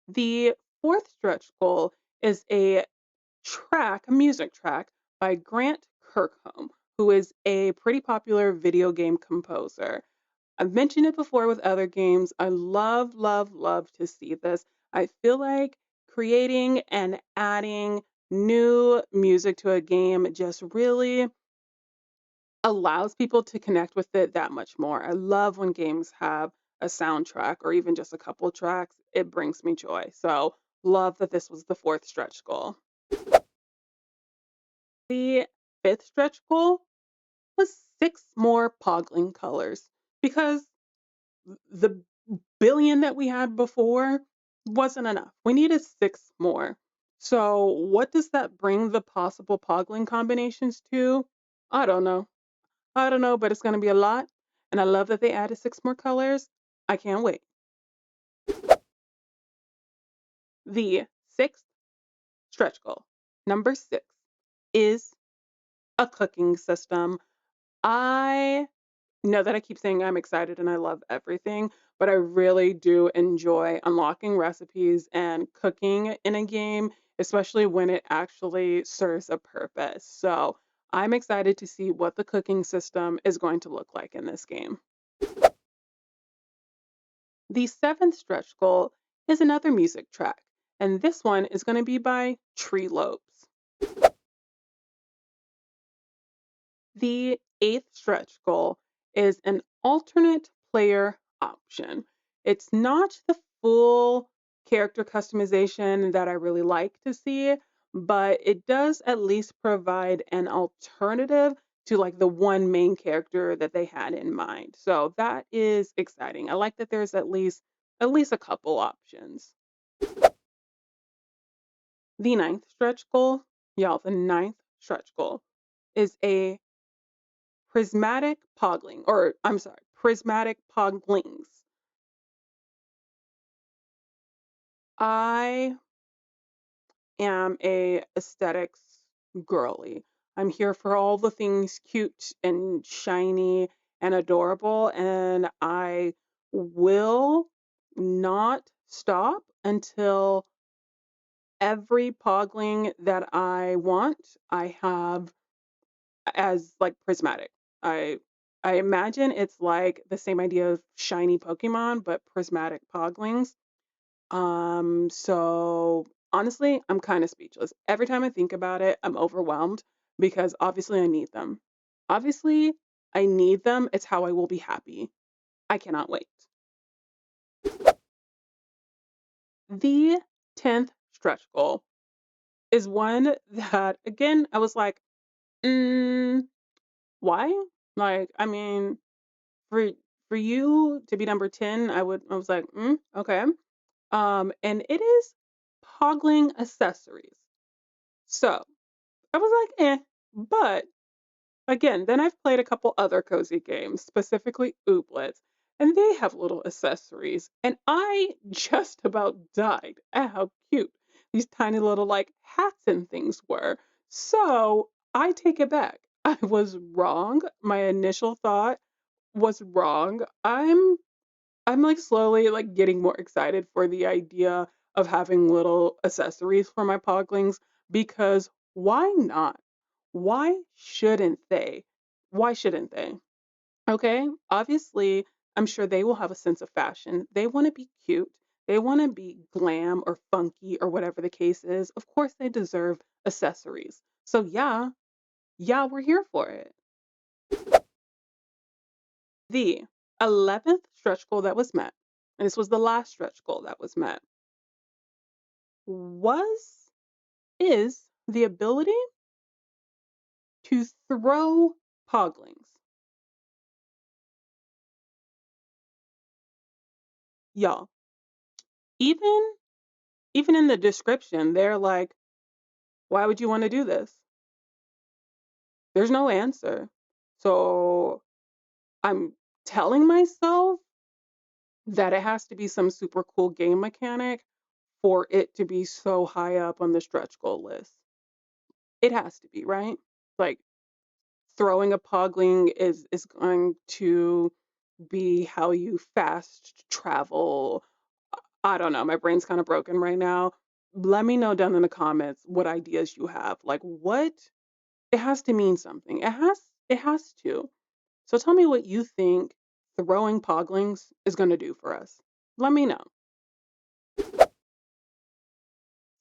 S1: The fourth stretch goal is a music track by Grant Kirkholm, who is a pretty popular video game composer. I've mentioned it before with other games. I love, love, love to see this. I feel like creating and adding new music to a game just really allows people to connect with it that much more. I love when games have a soundtrack or even just a couple tracks. It brings me joy. So, love that this was the fourth stretch goal. The fifth stretch goal was six more Pogling colors because the billion that we had before wasn't enough. We needed six more. So, what does that bring the possible Pogling combinations to? I don't know. I don't know, but it's going to be a lot. And I love that they added six more colors. I can't wait. The sixth stretch goal, number six, is a cooking system. I know that I keep saying I'm excited and I love everything, but I really do enjoy unlocking recipes and cooking in a game, especially when it actually serves a purpose. So I'm excited to see what the cooking system is going to look like in this game. The seventh stretch goal is another music track, and this one is going to be by Tree Lopes. The eighth stretch goal is an alternate player option. It's not the full character customization that I really like to see, but it does at least provide an alternative to like the one main character that they had in mind. So that is exciting. I like that there's at least a couple options. The ninth stretch goal, y'all, the ninth stretch goal is a prismatic pogling, or I'm sorry, prismatic poglings. I am a aesthetics girly. I'm here for all the things cute and shiny and adorable, and I will not stop until every pogling that I want, I have as like prismatic. I I imagine it's like the same idea of shiny Pokemon, but prismatic Poglings. So honestly, I'm kind of speechless. Every time I think about it, I'm overwhelmed because obviously I need them. Obviously, I need them. It's how I will be happy. I cannot wait. The 10th stretch goal is one that, again, I was like, mm, why? Like, I mean, For for you to be number 10, I was like, okay. And it is Pogling accessories. So I was like, but again, then I've played a couple other cozy games, specifically Ooblets, and they have little accessories. And I just about died at how cute these tiny little like hats and things were. So I take it back. I was wrong. My initial thought was wrong. I'm like slowly like getting more excited for the idea of having little accessories for my Poglings because why not? Why shouldn't they? Why shouldn't they? Okay, obviously, I'm sure they will have a sense of fashion. They want to be cute. They want to be glam or funky or whatever the case is. Of course, they deserve accessories. So, yeah, yeah, we're here for it. The 11th stretch goal that was met, and this was the last stretch goal that was met, was is the ability to throw Poglings. Y'all, even even in the description, they're like, why would you want to do this? There's no answer. So I'm telling myself that it has to be some super cool game mechanic for it to be so high up on the stretch goal list. It has to be, right? Like throwing a pogling is going to be how you fast travel. I don't know. My brain's kind of broken right now. Let me know down in the comments what ideas you have. Like what? It has to mean something. It has to. So tell me what you think throwing Poglings is going to do for us. Let me know.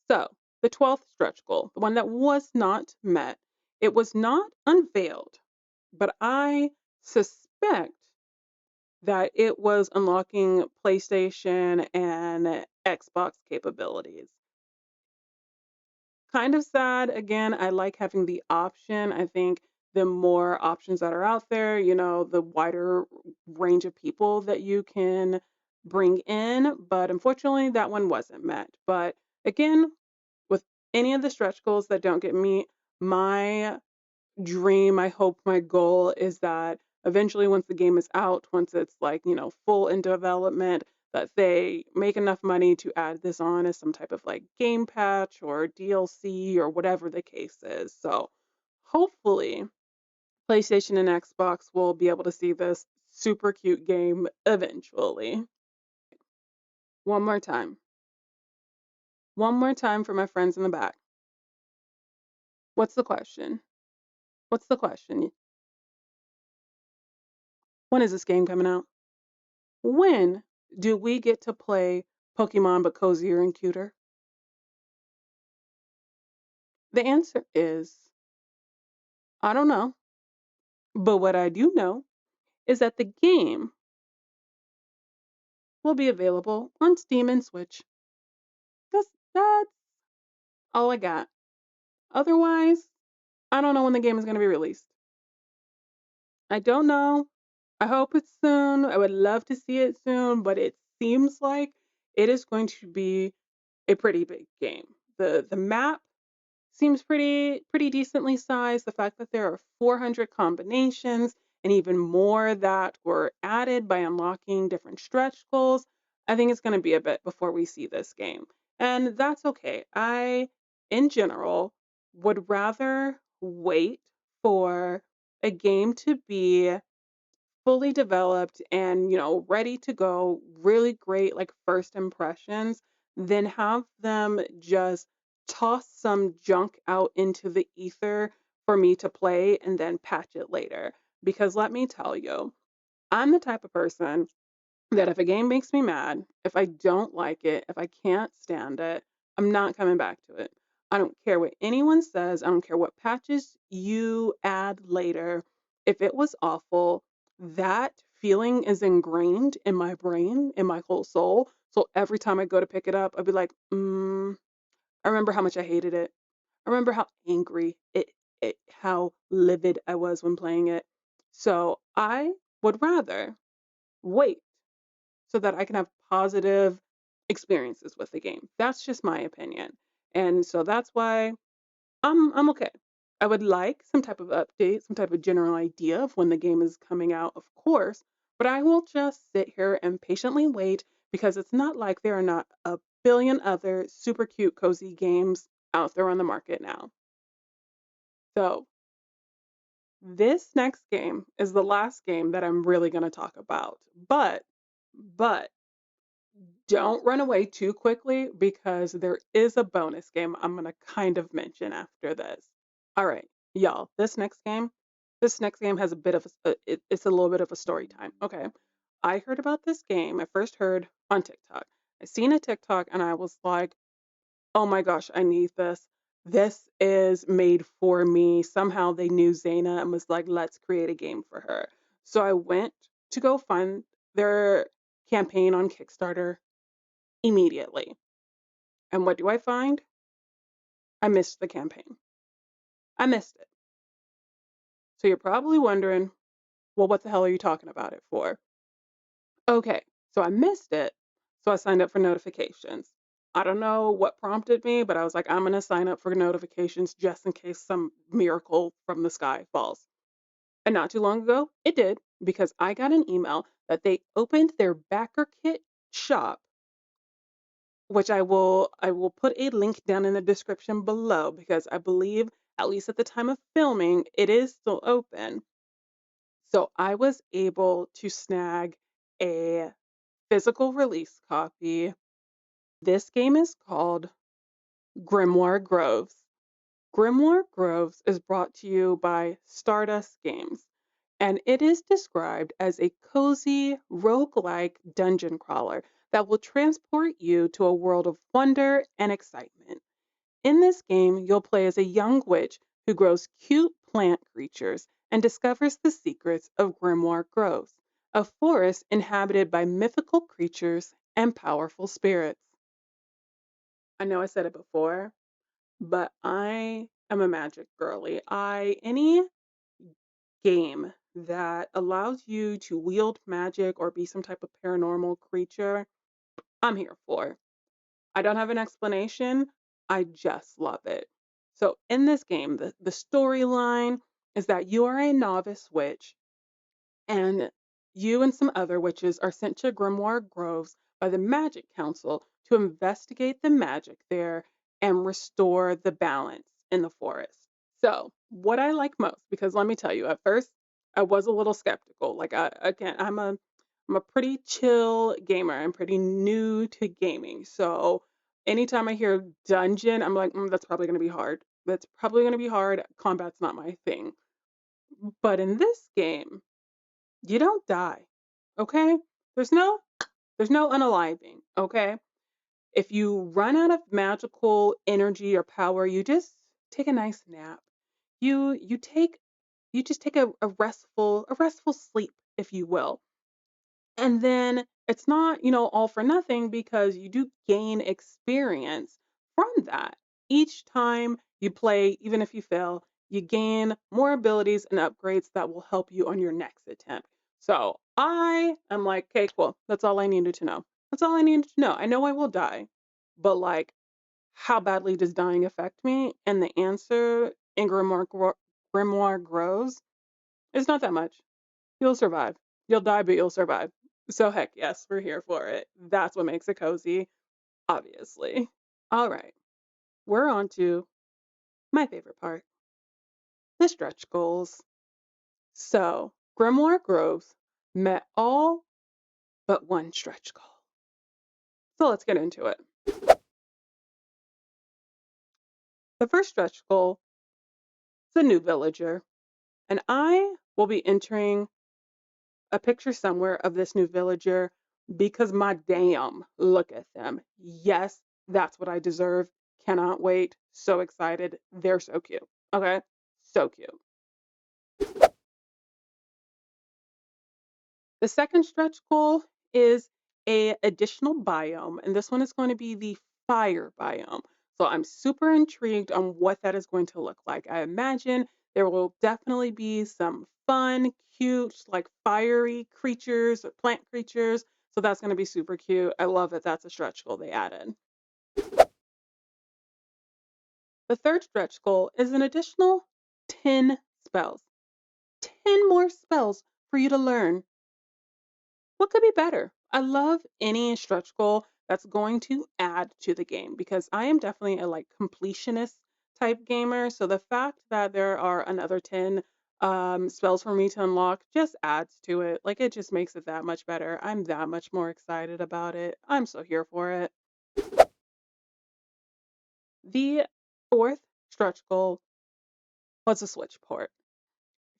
S1: So, the 12th stretch goal, the one that was not met, it was not unveiled, but I suspect that it was unlocking PlayStation and Xbox capabilities. Kind of sad. Again, I like having the option. I think the more options that are out there, the wider range of people that you can bring in. But unfortunately, that one wasn't met. But again, with any of the stretch goals that don't get me, my dream, my hope, my goal is that eventually once the game is out, once it's like, full in development, that they make enough money to add this on as some type of like game patch or DLC or whatever the case is. So hopefully PlayStation and Xbox will be able to see this super cute game eventually. One more time. One more time for my friends in the back. What's the question? What's the question? When is this game coming out? When do we get to play Pokemon but cozier and cuter? The answer is I don't know. But what I do know is that the game will be available on Steam and Switch. That's all I got. Otherwise, I don't know when the game is going to be released. I don't know. I hope it's soon. I would love to see it soon, but it seems like it is going to be a pretty big game. The map seems pretty decently sized. The fact that there are 400 combinations and even more that were added by unlocking different stretch goals, I think it's going to be a bit before we see this game. And that's okay. I, in general, would rather wait for a game to be fully developed and, ready to go, really great like first impressions, then have them just toss some junk out into the ether for me to play and then patch it later. Because let me tell you, I'm the type of person that if a game makes me mad, if I don't like it, if I can't stand it, I'm not coming back to it. I don't care what anyone says. I don't care what patches you add later. If it was awful, that feeling is ingrained in my brain, in my whole soul. So every time I go to pick it up, I'd be like, I remember how much I hated it. I remember how angry how livid I was when playing it. So I would rather wait so that I can have positive experiences with the game. That's just my opinion. And so that's why I'm okay. I would like some type of update, some type of general idea of when the game is coming out, of course, but I will just sit here and patiently wait because it's not like there are not a billion other super cute, cozy games out there on the market now. So, this next game is the last game that I'm really going to talk about. But don't run away too quickly because there is a bonus game I'm going to kind of mention after this. All right, y'all, this next game has a bit of it's a little bit of a story time. Okay. I heard about this game. I first heard on TikTok. I seen a TikTok and I was like, "Oh my gosh, I need this. This is made for me." Somehow they knew Zaina and was like, "Let's create a game for her." So I went to go find their campaign on Kickstarter immediately. And what do I find? I missed the campaign. I missed it. So you're probably wondering, well, what the hell are you talking about it for? Okay, so I missed it. So I signed up for notifications. I don't know what prompted me, but I was like, I'm going to sign up for notifications just in case some miracle from the sky falls. And not too long ago, it did because I got an email that they opened their backer kit shop, which I will put a link down in the description below because I believe at least at the time of filming it is still open. So I was able to snag a physical release copy. This game is called Grimoire Groves. Grimoire Groves is brought to you by Stardust Games, and it is described as a cozy, roguelike dungeon crawler that will transport you to a world of wonder and excitement. In this game, you'll play as a young witch who grows cute plant creatures and discovers the secrets of Grimoire Groves, a forest inhabited by mythical creatures and powerful spirits. I know I said it before, but I am a magic girly. Any game that allows you to wield magic or be some type of paranormal creature, I'm here for. I don't have an explanation. I just love it. So in this game, the storyline is that you are a novice witch and you and some other witches are sent to Grimoire Groves by the Magic Council to investigate the magic there and restore the balance in the forest. So, what I like most, because let me tell you, at first I was a little skeptical. Like again, I'm a pretty chill gamer. I'm pretty new to gaming. So, anytime I hear dungeon, I'm like, that's probably going to be hard. That's probably going to be hard. Combat's not my thing. But in this game, you don't die. Okay? There's no there's no unaliving, okay? If you run out of magical energy or power, you just take a nice nap. You just take a restful sleep, if you will. And then it's not, all for nothing because you do gain experience from that. Each time you play, even if you fail, you gain more abilities and upgrades that will help you on your next attempt. So I am like, okay, cool. That's all I needed to know. That's all I needed to know. I know I will die, but like, how badly does dying affect me? And the answer in Grimoire Grows is not that much. You'll survive. You'll die, but you'll survive. So heck yes, we're here for it. That's what makes it cozy, obviously. All right, we're on to my favorite part, the stretch goals. So Grimoire Groves met all but one stretch goal. So let's get into it. The first stretch goal is a new villager, and I will be entering a picture somewhere of this new villager because my damn, look at them. Yes, that's what I deserve. Cannot wait. So excited. They're so cute. Okay? So cute. The second stretch goal is a additional biome, and this one is going to be the fire biome. So I'm super intrigued on what that is going to look like. I imagine there will definitely be some fun, cute, like fiery creatures, or plant creatures. So that's going to be super cute. I love that that's a stretch goal they added. The third stretch goal is an additional 10 spells. 10 more spells for you to learn. What could be better? I love any stretch goal that's going to add to the game because I am definitely a like completionist type gamer. So the fact that there are another 10 spells for me to unlock just adds to it. Like it just makes it that much better. I'm that much more excited about it. I'm so here for it. The fourth stretch goal was a Switch port.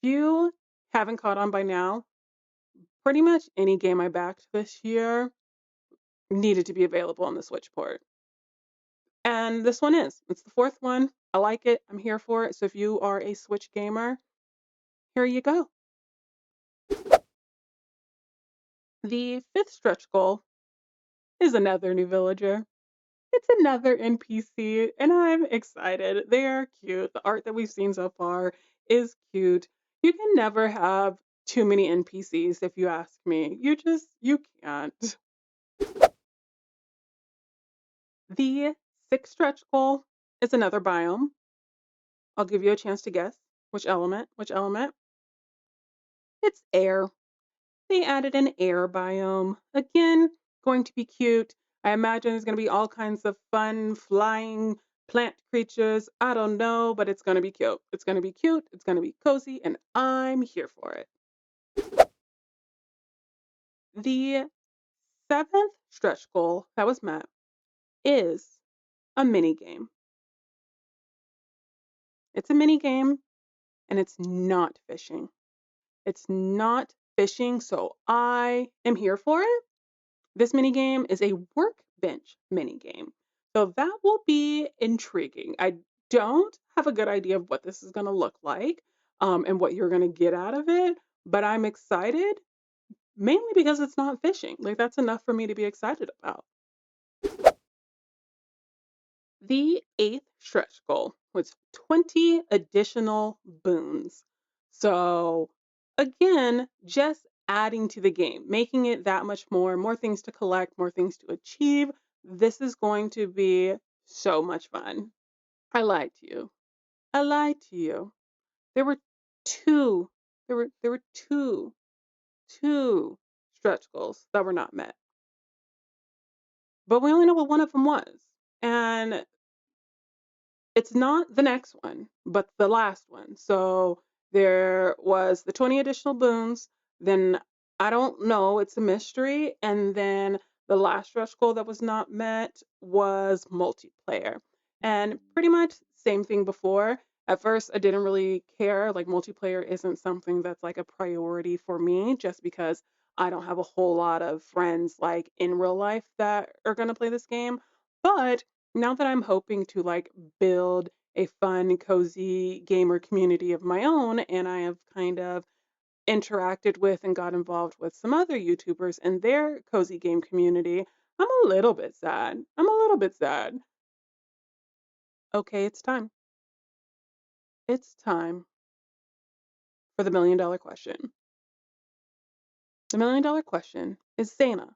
S1: If you haven't caught on by now, pretty much any game I backed this year needed to be available on the Switch port. And this one is. It's the fourth one. I like it. I'm here for it. So if you are a Switch gamer, here you go. The fifth stretch goal is another new villager. It's another NPC, and I'm excited. They are cute. The art that we've seen so far is cute. You can never have too many NPCs if you ask me. You can't. The sixth stretch goal is another biome. I'll give you a chance to guess which element. Which element? It's air. They added an air biome. Again, going to be cute. I imagine there's going to be all kinds of fun flying plant creatures. I don't know, but it's going to be cute. It's going to be cute. It's going to be cozy, and I'm here for it. The seventh stretch goal that was met is a mini game. It's a mini game and it's not fishing. It's not fishing, so I am here for it. This mini game is a workbench mini game. So that will be intriguing. I don't have a good idea of what this is going to look like and what you're going to get out of it, but I'm excited mainly because it's not fishing. Like, that's enough for me to be excited about. The eighth stretch goal was 20 additional boons. So, again, just adding to the game, making it that much more things to collect, more things to achieve. This is going to be so much fun. I lied to you. I lied to you. There were two, there were two stretch goals that were not met. But we only know what one of them was. And it's not the next one, but the last one. So there was the 20 additional boons. Then I don't know, it's a mystery. And then the last stretch goal that was not met was multiplayer. And pretty much same thing before. At first, I didn't really care. Like, multiplayer isn't something that's like a priority for me just because I don't have a whole lot of friends like in real life that are going to play this game. But now that I'm hoping to like build a fun, cozy gamer community of my own, and I have kind of interacted with and got involved with some other YouTubers and their cozy game community, I'm a little bit sad. I'm a little bit sad. Okay, it's time. It's time for the $1 million question. The $1 million question is Zaina.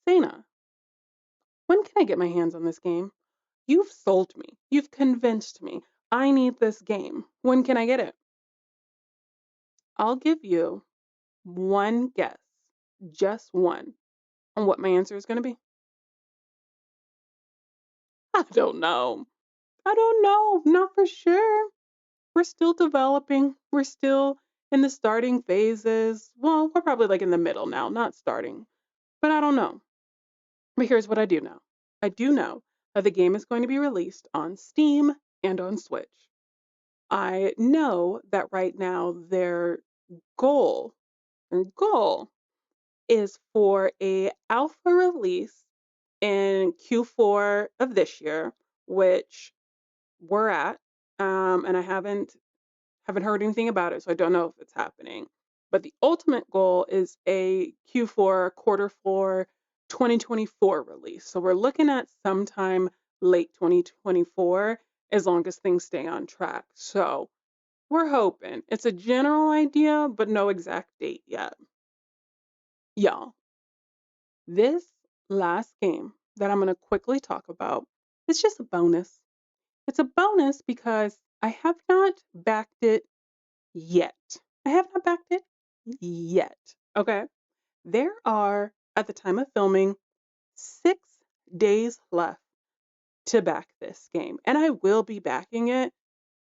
S1: Zaina, when can I get my hands on this game? You've sold me. You've convinced me. I need this game. When can I get it? I'll give you one guess, just one, on what my answer is going to be. I don't know. I don't know. Not for sure. We're still developing. We're still in the starting phases. Well, we're probably like in the middle now, not starting. But I don't know. But here's what I do know. I do know that the game is going to be released on Steam and on Switch. I know that right now goal, their goal is for a alpha release in Q4 of this year, which we're at. And I haven't heard anything about it, so I don't know if it's happening. But the ultimate goal is a Q4 quarter 4 2024 release. So we're looking at sometime late 2024 as long as things stay on track. So we're hoping. It's a general idea, but no exact date yet. Y'all, this last game that I'm going to quickly talk about is just a bonus. It's a bonus because I have not backed it yet. I have not backed it yet. Okay. There are, at the time of filming, 6 days left to back this game. And I will be backing it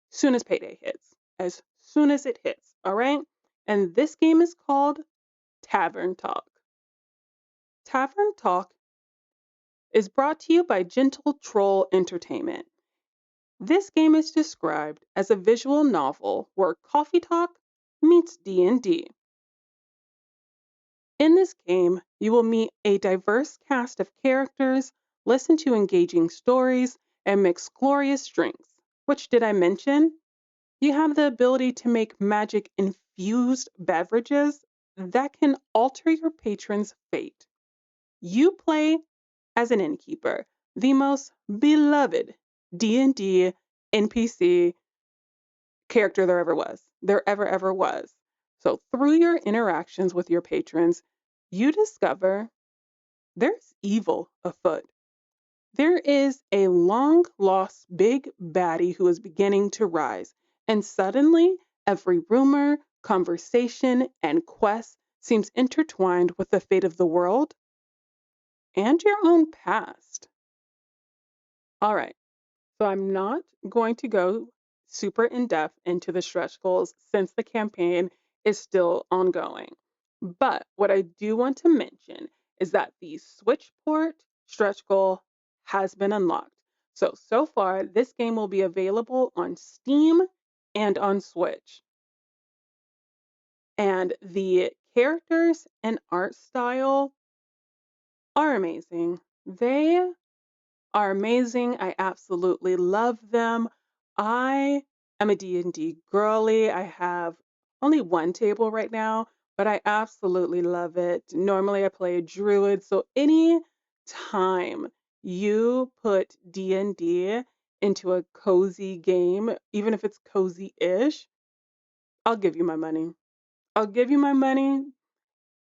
S1: soon as payday hits, as soon as it hits. All right. And this game is called Tavern Talk. Tavern Talk is brought to you by Gentle Troll Entertainment. This game is described as a visual novel where coffee talk meets D&D. In this game, you will meet a diverse cast of characters, listen to engaging stories, and mix glorious drinks. Which did I mention? You have the ability to make magic infused beverages that can alter your patron's fate. You play as an innkeeper, the most beloved D&D NPC character there ever was. There ever was. So through your interactions with your patrons, you discover there's evil afoot. There is a long lost big baddie who is beginning to rise, and suddenly every rumor, conversation, and quest seems intertwined with the fate of the world and your own past. All right, so I'm not going to go super in depth into the stretch goals since the campaign is still ongoing. But what I do want to mention is that the Switch port stretch goal has been unlocked. So far, this game will be available on Steam and on Switch. And the characters and art style are amazing. They are amazing. I absolutely love them. I am a D&D girly. I have only one table right now, but I absolutely love it. Normally I play a druid, so any time you put D&D into a cozy game, even if it's cozy-ish, I'll give you my money. I'll give you my money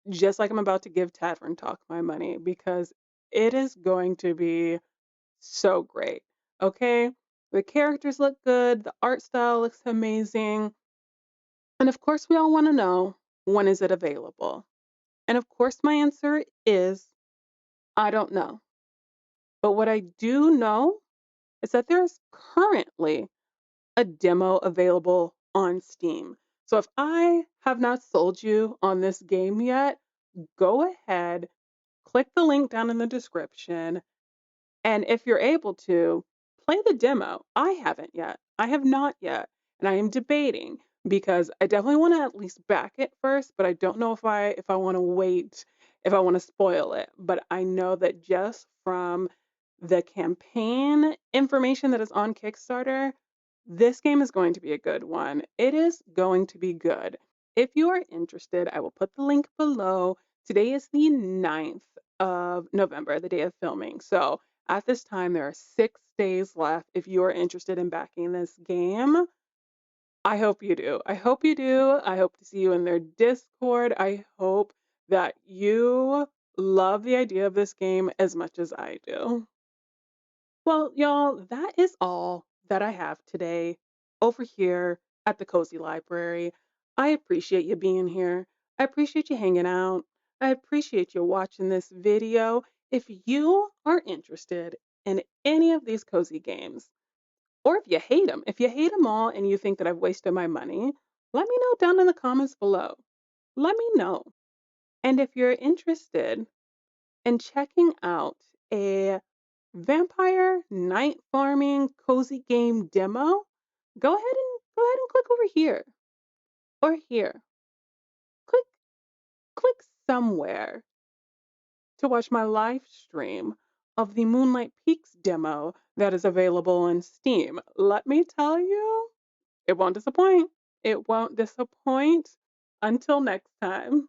S1: just like I'm about to give Tavern Talk my money because it is going to be so great. Okay? The characters look good, the art style looks amazing. And of course, we all want to know, when is it available? And of course, my answer is I don't know. But what I do know is that there's currently a demo available on Steam. So if I have not sold you on this game yet, go ahead, click the link down in the description, and if you're able to, play the demo. I haven't yet. I have not yet. And I am debating because I definitely want to at least back it first, but I don't know if I want to wait, if I want to spoil it. But I know that just from the campaign information that is on Kickstarter, this game is going to be a good one. It is going to be good. If you are interested, I will put the link below. Today is the 9th of November, the day of filming. So at this time, there are 6 days left. If you are interested in backing this game, I hope you do. I hope you do. I hope to see you in their Discord. I hope that you love the idea of this game as much as I do. Well, y'all, that is all that I have today over here at the Cozy Library. I appreciate you being here. I appreciate you hanging out. I appreciate you watching this video. If you are interested in any of these cozy games, or if you hate them all and you think that I've wasted my money, let me know down in the comments below. Let me know. And if you're interested in checking out a Vampire Night Farming Cozy Game demo, go ahead and click over here or here. Click click somewhere to watch my live stream of the Moonlight Peaks demo that is available on Steam. Let me tell you, it won't disappoint. It won't disappoint. Until next time.